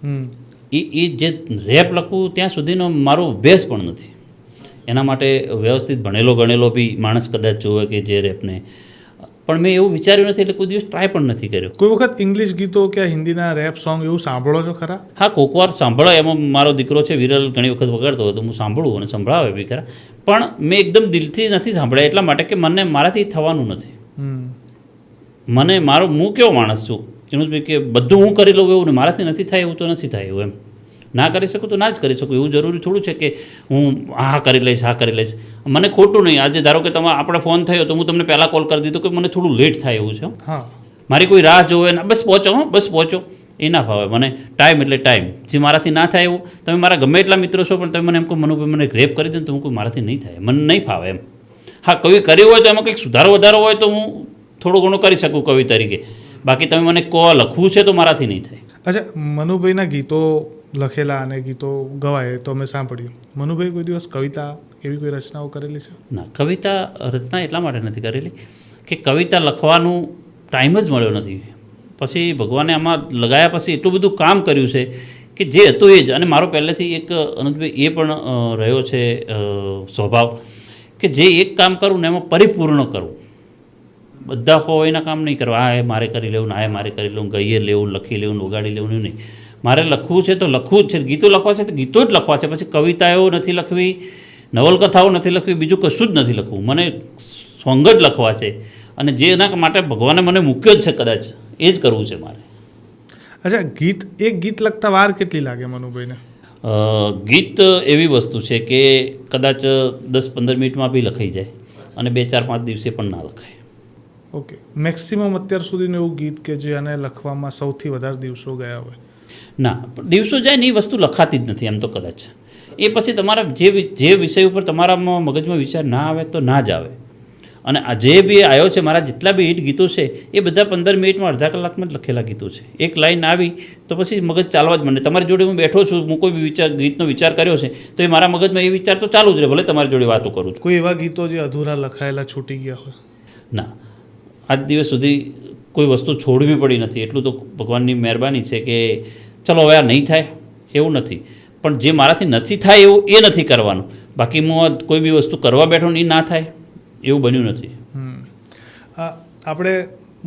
એ જે રેપ લખવું ત્યાં સુધીનો મારો અભ્યાસ પણ નથી. એના માટે વ્યવસ્થિત ભણેલો ગણેલો બી માણસ કદાચ જોવે કે જે રેપને, પણ મેં એવું વિચાર્યું નથી, એટલે કોઈ દિવસ ટ્રાય પણ નથી કર્યો. કોઈ વખત ઇંગ્લિશ ગીતો કે હિન્દીના રેપ સોંગ એવું સાંભળો છો ખરા? હા, કોકવાર સાંભળો. એમાં મારો દીકરો છે વિરલ ઘણી વખત વગાડતો હોય તો હું સાંભળું અને સંભળાવે બી ખરા. પણ મેં એકદમ દિલથી નથી સાંભળ્યા, એટલા માટે કે મને મારાથી થવાનું નથી. હું કેવો માણસ છું એનું જ કે બધું હું કરી લઉં એવું ને મારાથી નથી થાય એવું તો નથી થાય એવું. એમ ના કરી શકું તો ના જ કરી શકું. એવું જરૂરી થોડું છે કે હું હા કરી લઈશ. મને ખોટું નહીં. આજે ધારો કે આપણે ફોન થયો તો હું તમને પહેલાં કોલ કરી દીધો કે મને થોડું લેટ થાય એવું છે. મારી કોઈ રાહ જોવે ને બસ પહોંચો એ ના ફાવે મને. ટાઈમ એટલે ટાઈમ. જે મારાથી ના થાય એવું, તમે મારા ગમે એટલા મિત્રો છો પણ તમે મને એમ કહો મનુભાઈ મને ગ્રેપ કરી દો ને તો હું કોઈ મારાથી નહીં થાય, મને નહીં ફાવે એમ. હા, કવિ કર્યું હોય તો એમાં કંઈક સુધારો વધારો હોય તો હું થોડું ઘણું કરી શકું કવિ તરીકે. બાકી તમે મને કહો લખવું છે તો મારાથી નહીં થાય. અચ્છા, મનુભાઈના ગીતો લખેલા અને ગીતો ગવાય તો અમે સાંભળ્યું. મનુભાઈ કોઈ દિવસ કવિતા એવી કોઈ રચનાઓ કરેલી છે? ના, કવિતા રચના એટલા માટે નથી કરેલી કે કવિતા લખવાનું ટાઈમ જ મળ્યો નથી. પછી ભગવાને આમાં લગાયા પછી એટલું બધું કામ કર્યું છે કે જે હતું એ જ. અને મારો પહેલેથી એક અનુજભાઈ એ પણ રહ્યો છે સ્વભાવ કે જે એક કામ કરું ને એમાં પરિપૂર્ણ કરું. બધા હોય એના કામ નહીં કરવા, આ એ મારે કરી લેવું ને આ એ મારે કરી લેવું, ગઈએ લેવું, લખી લેવું, વગાડી લેવું નહીં. મારે લખવું છે તો લખવું જ છે. ગીતો લખવા છે તો ગીતો જ લખવા છે. પછી કવિતાઓ નથી લખવી, નવલકથાઓ નથી લખવી, બીજું કશું જ નથી લખવું. મને સોંગ જ લખવા છે. અને જે એના માટે ભગવાને મને મૂક્યો જ છે કદાચ એ જ કરવું છે મારે. અચ્છા, એક ગીત લખતા વાર કેટલી લાગે મનુભાઈને? ગીત એવી વસ્તુ છે કે કદાચ 10-15 મિનિટમાં બી લખાઈ જાય અને 2-4-5 દિવસે પણ ના લખાય. ઓકે, મેક્સિમમ અત્યાર સુધીનું એવું ગીત કે જે આને લખવામાં સૌથી વધારે દિવસો ગયા હોય? ના, દિવસો જાય ને એ વસ્તુ લખાતી જ નથી એમ તો કદાચ. એ પછી તમારા જે વિષય ઉપર તમારામાં મગજમાં વિચાર ના આવે તો ના જ આવે. અને આ જે બી આવ્યો છે મારા જેટલા બી હિટ ગીતો છે એ બધા 15 મિનિટમાં અડધા કલાકમાં જ લખેલા ગીતો છે. એક લાઈન આવી તો પછી મગજ ચાલવા જ મને. તમારી જોડે હું બેઠો છું, હું કોઈ બી ગીતનો વિચાર કર્યો છે તો એ મારા મગજમાં એ વિચાર તો ચાલુ જ રહે, ભલે તમારી જોડે વાતો કરું છું. કોઈ એવા ગીતો જે અધૂરા લખાયેલા છૂટી ગયા હોય? ના, આજ દિવસ સુધી કોઈ વસ્તુ છોડવી પડી નથી. એટલું તો ભગવાનની મહેરબાની છે કે ચલો હવે આ નહીં થાય એવું નથી, પણ જે મારાથી નથી થાય એવું એ નથી કરવાનું. બાકી હું કોઈ બી વસ્તુ કરવા બેઠો ને એ ના થાય એવું બન્યું નથી. આપણે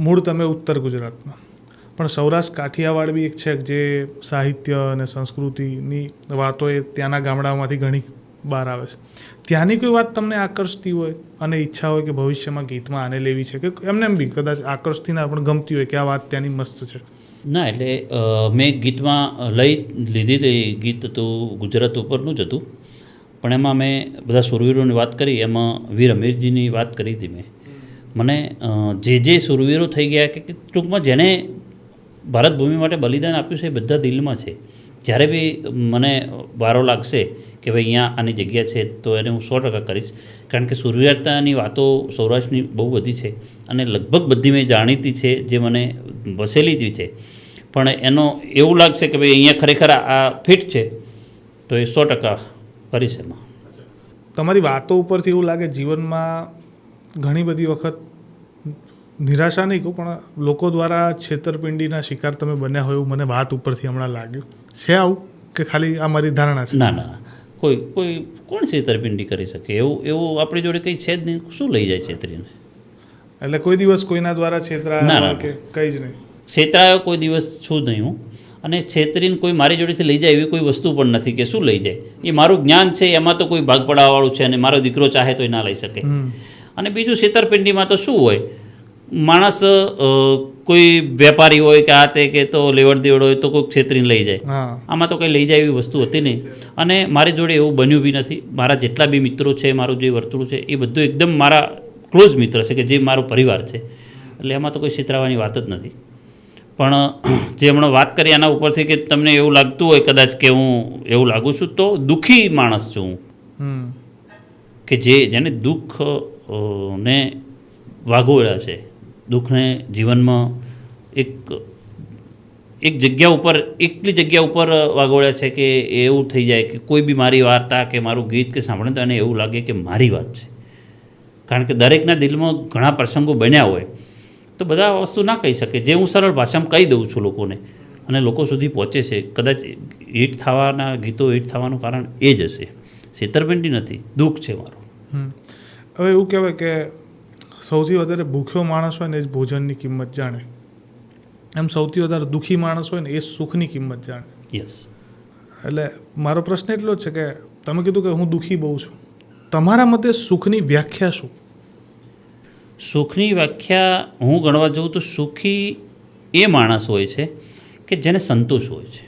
મૂળ તમે ઉત્તર ગુજરાતમાં, પણ સૌરાષ્ટ્ર કાઠિયાવાડ બી એક છે જે સાહિત્ય અને સંસ્કૃતિની વાતો એ ત્યાંના ગામડાઓમાંથી ઘણી બહાર આવે છે. ત્યાંની કોઈ વાત તમને આકર્ષતી હોય અને ઈચ્છા હોય કે ભવિષ્યમાં ગીતમાં આને લેવી છે કે એમને એમ બી કદાચ આકર્ષતી ના પણ ગમતી હોય કે આ વાત ત્યાંની મસ્ત છે? ના, એટલે મેં ગીતમાં લીધેલી ગીત તો ગુજરાત ઉપરનું જ હતું, પણ એમાં મેં બધા શૂરવીરોની વાત કરી, એમાં વીર અમીરજીની વાત કરી હતી મેં. મને જે શૂરવીરો થઈ ગયા કે ટૂંકમાં જેણે ભારત ભૂમિ માટે બલિદાન આપ્યું છે એ બધા દિલમાં છે. જ્યારે બી મને વારો લાગશે કે ભાઈ અહીંયા આની જગ્યા છે તો એને હું 100% કરીશ, કારણ કે શૂરવીરતાની વાતો સૌરાષ્ટ્રની બહુ બધી છે અને લગભગ બધી મેં જાણીતી છે, જે મને વસેલી જ છે. પણ એનો એવું લાગશે કે ભાઈ અહીંયા ખરેખર આ ફિટ છે તો એ 100% કરીશ એમાં. તમારી વાતો ઉપરથી એવું લાગે જીવનમાં ઘણી બધી વખત નિરાશા નહીં કહું પણ લોકો દ્વારા છેતરપિંડીના શિકાર તમે બન્યા હોય એવું મને વાત ઉપરથી હમણાં લાગ્યું છે. આવું કે ખાલી આ મારી ધારણા છે? ના, કોઈ કોણ છેતરપિંડી કરી શકે? એવું આપણી જોડે કંઈ છે જ નહીં. શું લઈ જાય છેતરીને? એટલે કોઈ દિવસ કોઈના દ્વારા છેતરાયા કે કંઈ જ નહીં? છેતરાયો કોઈ દિવસ છું નહીં હું, અને છેતરીને કોઈ મારી જોડેથી લઈ જાય એવી કોઈ વસ્તુ પણ નથી કે શું લઈ જાય. એ મારું જ્ઞાન છે, એમાં તો કોઈ ભાગ પડાવવાળું છે અને મારો દીકરો ચાહે તો એ ના લઈ શકે. અને બીજું છેતરપિંડીમાં તો શું હોય, માણસ કોઈ વેપારી હોય કે આ તે કે તો લેવડ દેવડ હોય તો કોઈ છેતરીને લઈ જાય. આમાં તો કંઈ લઈ જાય એવી વસ્તુ હતી નહીં, અને મારી જોડે એવું બન્યું બી નથી. મારા જેટલા બી મિત્રો છે, મારું જે વર્તુળ છે એ બધું એકદમ મારા ક્લોઝ મિત્ર છે કે જે મારો પરિવાર છે, એટલે એમાં તો કોઈ છેતરાવાની વાત જ નથી. પણ જે હમણાં વાત કરી એના ઉપરથી કે તમને એવું લાગતું હોય કદાચ કે હું એવું લાગું છું, તો દુઃખી માણસ છું હું, કે જેને દુઃખ ને વાગોળ્યા છે, દુઃખને જીવનમાં એક જગ્યા ઉપર, એકલી જગ્યા ઉપર વાગોળ્યા છે કે એવું થઈ જાય કે કોઈ બી મારી વાર્તા કે મારું ગીત કે સાંભળે તો એને એવું લાગે કે મારી વાત છે. કારણ કે દરેકના દિલમાં ઘણા પ્રસંગો બન્યા હોય તો બધા વસ્તુ ના કહી શકે, જે હું સરળ ભાષામાં કહી દઉં છું લોકોને અને લોકો સુધી પહોંચે છે. કદાચ હિટ થવાના ગીતો હિટ થવાનું કારણ એ જ હશે, છેતરપિંડી નથી, દુઃખ છે મારું. હવે એવું કહેવાય કે સૌથી વધારે ભૂખ્યો માણસ હોય ને એ જ ભોજનની કિંમત જાણે, એમ સૌથી વધારે દુઃખી માણસ હોય ને એ સુખની કિંમત જાણે. યસ. એટલે મારો પ્રશ્ન એટલો જ છે કે તમે કીધું કે હું દુઃખી બહુ છું, તમારા મતે સુખની વ્યાખ્યા શું? સુખની વ્યાખ્યા હું ગણવા જાઉં તો સુખી એ માણસ હોય છે કે જેને સંતોષ હોય છે.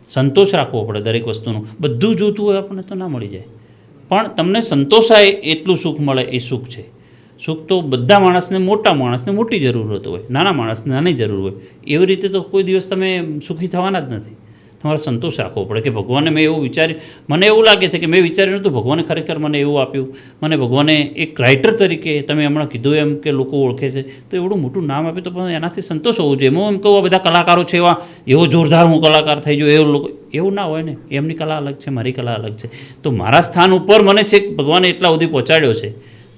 સંતોષ રાખવો પડે દરેક વસ્તુનો. બધું જોતું હોય આપણને તો ના મળી જાય, પણ તમને સંતોષાય એટલું સુખ મળે એ સુખ છે. સુખ તો બધા માણસને, મોટા માણસને મોટી જરૂરત હોય, નાના માણસને નાની જરૂર હોય. એવી રીતે તો કોઈ દિવસ તમે સુખી થવાના જ નથી. તમારે સંતોષ રાખવો પડે કે ભગવાને મેં એવું વિચાર્યું, મને એવું લાગે છે કે મેં વિચાર્યું નહોતું, ભગવાને ખરેખર મને એવું આપ્યું. મને ભગવાને એક રાઇટર તરીકે, તમે હમણાં કીધું એમ કે લોકો ઓળખે છે તો એવડું મોટું નામ આપ્યું, તો પણ એનાથી સંતોષ હોવો જોઈએ. હું એમ કહું આ બધા કલાકારો છે એવો જોરદાર હું કલાકાર થઈ ગયો, એવું લોકો, એવું ના હોય ને. એમની કલા અલગ છે, મારી કલા અલગ છે. તો મારા સ્થાન ઉપર મને છે ભગવાને એટલા સુધી પહોંચાડ્યો છે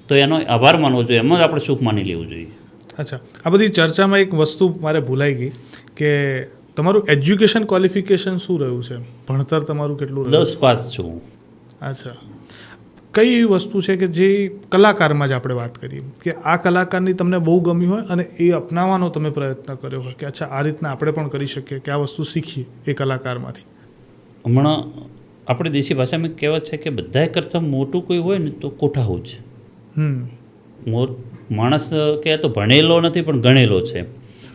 તો એનો આભાર માનવો જોઈએ, એમાં જ આપણે સુખ માની લેવું જોઈએ. અચ્છા, આ બધી ચર્ચામાં એક વસ્તુ મારે ભૂલાઈ ગઈ કે તમારું એજ્યુકેશન ક્વોલિફિકેશન શું રહ્યું છે? ભણતર તમારું કેટલું રહ્યું? 10 પાસ છું. અચ્છા, કઈ એવી વસ્તુ છે કે જે કલાકારમાં જ આપણે વાત કરીએ કે આ કલાકારની તમને બહુ ગમી હોય અને એ અપનાવવાનો તમે પ્રયત્ન કર્યો હોય કે અચ્છા આ રીતના આપણે પણ કરી શકીએ, કે આ વસ્તુ શીખીએ એ કલાકારમાંથી? હમણાં આપણી દેશી ભાષામાં કહેવત છે કે બધા કરતાં મોટું કોઈ હોય ને તો કોઠાહુ જ. માણસ કે તો ભણેલો નથી પણ ગણેલો છે,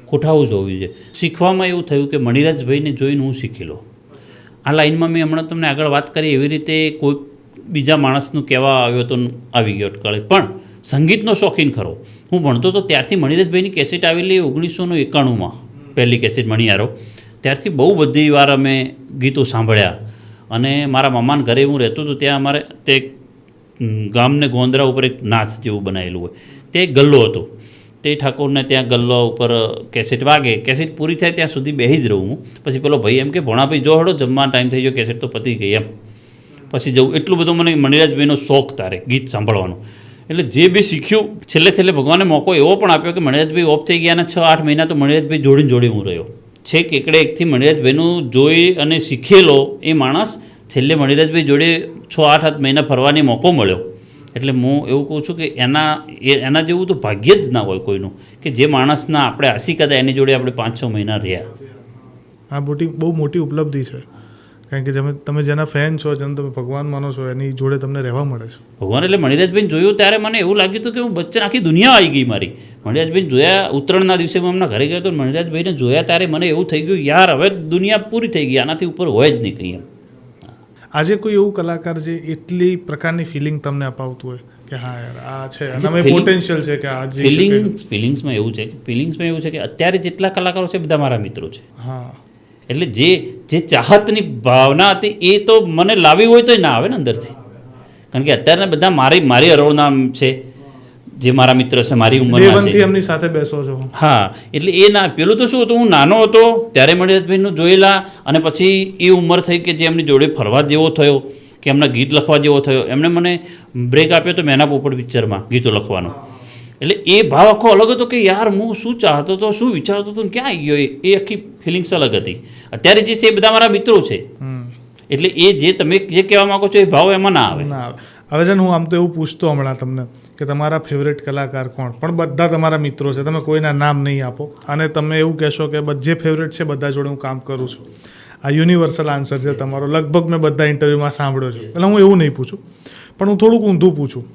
કોઠાવું જ હોવી જોઈએ. શીખવામાં એવું થયું કે મણિરાજભાઈને જોઈને હું શીખી લો. આ લાઈનમાં મેં હમણાં તમને આગળ વાત કરી એવી રીતે કોઈ બીજા માણસનું કહેવા આવ્યો તો આવી ગયો અટકળે, પણ સંગીતનો શોખીન ખરો. હું ભણતો તો ત્યારથી મણિરાજભાઈની કેસેટ આવેલી 1991માં, પહેલી કેસેટ મણિયારો. ત્યારથી બહુ બધી વાર અમે ગીતો સાંભળ્યા. અને મારા મામાના ઘરે હું રહેતો હતો ત્યાં અમારે તે ગામને ગોંદરા ઉપર એક નાથ જેવું બનાવેલું હોય, તે ગલ્લો હતો. તે ઠાકોરને ત્યાં ગલ્લો ઉપર કેસેટ વાગે, કેસેટ પૂરી થાય ત્યાં સુધી બેસી જ રહું હું. પછી પેલો ભાઈ એમ કે ભણાભાઈ જો હળો જમવાનો ટાઈમ થઈ ગયો, કેસેટ તો પતી ગઈ એમ, પછી જવું. એટલું બધું મને મણિરાજભાઈનો શોખ તારે ગીત સાંભળવાનો. એટલે જે બી શીખ્યું, છેલ્લે ભગવાને મોકો એવો પણ આપ્યો કે મણિરાજભાઈ ઓફ થઈ ગયાના 6-8 મહિના તો મણિરાજભાઈ જોડે હું રહ્યો. છેક એકડે એકથી મણિરાજભાઈનું જોઈ અને શીખેલો એ માણસ છેલ્લે મણિરાજભાઈ જોડે 6-8 મહિના ફરવાની મોકો મળ્યો. એટલે હું એવું કહું છું કે એના જેવું તો ભાગ્ય જ ના હોય કોઈનું, કે જે માણસના આપણે આશિક હતા એની જોડે આપણે 5-6 મહિના રહ્યા. આ બહુ મોટી ઉપલબ્ધિ છે. કારણ કે તમે જેના ફેન છો, જેને તમે ભગવાન માનો છો, એની જોડે તમને રહેવા મળે છે. ભગવાન એટલે મણિરાજભાઈને જોયું ત્યારે મને એવું લાગ્યું હતું કે હું બચ્ચન આખી દુનિયા આવી ગઈ મારી. મણિરાજભાઈને જોયા ઉત્તરાયણના દિવસે હું એમના ઘરે ગયો તો મણિરાજભાઈને જોયા ત્યારે મને એવું થઈ ગયું યાર હવે દુનિયા પૂરી થઈ ગઈ, આનાથી ઉપર હોય જ નહીં કંઈ એમ. આજે કોઈ એવું કલાકાર જે એટલી પ્રકારની ફિલિંગ તમને અપાવતું હોય કે હા યાર આ છે, આનામાં પોટેન્શિયલ છે કે આ ફિલિંગ્સમાં એવું છે કે અત્યારે જેટલા કલાકારો છે બધા મારા મિત્રો છે. હા, એટલે જે ચાહતની ભાવના હતી એ તો મને લાવી હોય તો ના આવે ને અંદરથી. કારણ કે અત્યારના બધા મારી હરોળના છે, જે મારા મિત્ર છે, મારી ઉંમરના છે, એમની સાથે બેસો છો. હા, એટલે એ ના પેલું તો શું હતું, હું નાનો હતો ત્યારે મણિરાજભાઈનું જોયેલા, અને પછી એ ઉંમર થઈ કે જે એમની જોડે ફરવા જેવો થયો, કે એમના ગીત લખવા જેવો થયો. એમણે મને બ્રેક આપ્યો તો મેના પોપટ પિક્ચરમાં ગીતો લખવાનો. એટલે એ ભાવ આખો અલગ હતો કે યાર હું શું ચાહતો હતો, શું વિચારતો હતો, ક્યાં આવી ગયો, એ આખી ફિલિંગ્સ અલગ હતી. અત્યારે જે છે એ બધા મારા મિત્રો છે, એટલે એ જે તમે જે કહેવા માંગો છો એ ભાવ એમાં ના આવે. હવે છે ને હું આમ તો એવું પૂછતો હમણાં તમને કે તમારા ફેવરેટ કલાકાર કોણ, પણ બધા તમારા મિત્રો છે, તમે કોઈના નામ નહીં આપો અને તમે એવું કહેશો કે જે ફેવરેટ છે બધા જોડે હું કામ કરું છું. આ યુનિવર્સલ આન્સર છે તમારો, લગભગ મેં બધા ઇન્ટરવ્યૂમાં સાંભળ્યો છે. એટલે હું એવું નહીં પૂછું, પણ હું થોડુંક ઊંધું પૂછું.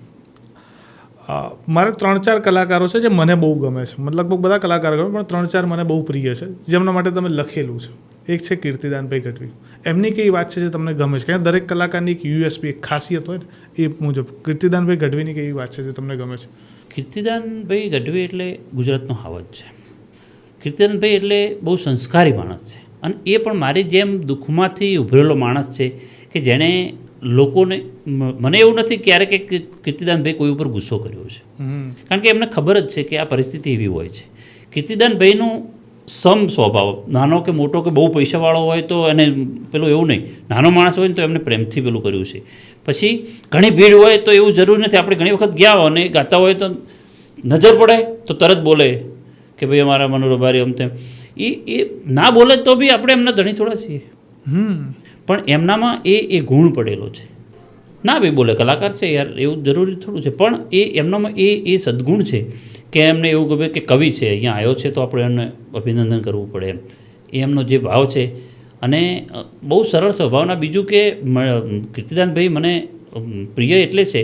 મારે 3-4 કલાકારો છે જે મને બહુ ગમે છે, લગભગ બધા કલાકારો ગમે, પણ 3-4 મને બહુ પ્રિય છે જેમના માટે તમે લખેલું છે. એક છે કીર્તિદાનભાઈ ગઢવી. એમની કઈ વાત છે જે તમને ગમે છે? કારણ દરેક કલાકારની એક યુએસપી, એક ખાસિયત હોય ને, એ મુજબ કીર્તિદાનભાઈ ગઢવીની કેવી વાત છે જે તમને ગમે છે? કીર્તિદાનભાઈ ગઢવી એટલે ગુજરાતનો હાવજ છે. કીર્તિદાનભાઈ એટલે બહુ સંસ્કારી માણસ છે, અને એ પણ મારી જેમ દુઃખમાંથી ઉભરેલો માણસ છે કે જેણે લોકોને, મને એવું નથી ક્યારે કે કીર્તિદાનભાઈ કોઈ ઉપર ગુસ્સો કર્યો છે, કારણ કે એમને ખબર જ છે કે આ પરિસ્થિતિ એવી હોય છે. કીર્તિદાનભાઈનું સ્વભાવ, નાનો કે મોટો કે બહુ પૈસાવાળો હોય તો એને પેલું એવું નહીં, નાનો માણસ હોય ને તો એમને પ્રેમથી પેલું કર્યું છે. પછી ઘણી ભીડ હોય તો એવું જરૂરી નથી, આપણે ઘણી વખત ગયા હોય અને ગાતા હોય તો નજર પડે તો તરત બોલે કે ભાઈ અમારા મનોરબારી આમ તેમ. એ ના બોલે તો બી આપણે એમના ધણી થોડા છીએ, પણ એમનામાં એ ગુણ પડેલો છે. ના ભાઈ બોલે, કલાકાર છે યાર, એવું જરૂરી થોડું છે, પણ એમનામાં એ સદગુણ છે કે એમને એવું ગમે કે કવિ છે, અહીંયા આવ્યો છે તો આપણે એમને અભિનંદન કરવું પડે એમ. એ એમનો જે ભાવ છે, અને બહુ સરળ સ્વભાવના. બીજું કે કીર્તિદાનભાઈ મને પ્રિય એટલે છે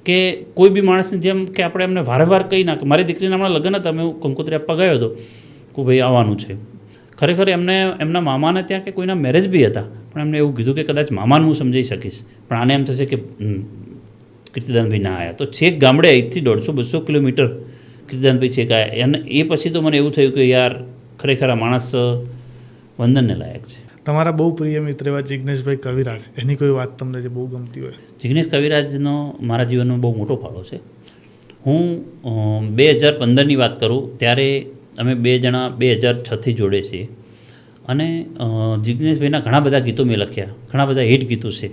કે કોઈ બી માણસની જેમ કે આપણે એમને વારંવાર કહી ના, મારી દીકરીના હમણાં લગ્ન હતા, મેં કંકોત્રી આપવા ગયો હતો કે ભાઈ આવવાનું છે. ખરેખર એમના મામાને ત્યાં કે કોઈના મેરેજ બી હતા, પણ એમને એવું કીધું કે કદાચ મામાને હું સમજાઈ શકીશ, પણ આને એમ થશે કે કીર્તિદાનભાઈ ના આવ્યા. તો છેક ગામડે અહીંથી 150-200 કિલોમીટર કીર્તિદાનભાઈ છેક આવ્યા. અને એ પછી તો મને એવું થયું કે યાર ખરેખર આ માણસ વંદનને લાયક છે. તમારા બહુ પ્રિય મિત્ર એવા જિગ્નેશભાઈ કવિરાજ, એની કોઈ વાત તમને જે બહુ ગમતી હોય? જિગ્નેશ કવિરાજનો મારા જીવનનો બહુ મોટો ફાળો છે. હું 2015ની વાત કરું ત્યારે અમે 2 જણા 2006થી જોડે છીએ, અને જિગ્નેશભાઈના ઘણા બધા ગીતો મેં લખ્યા, ઘણા બધા હિટ ગીતો છે.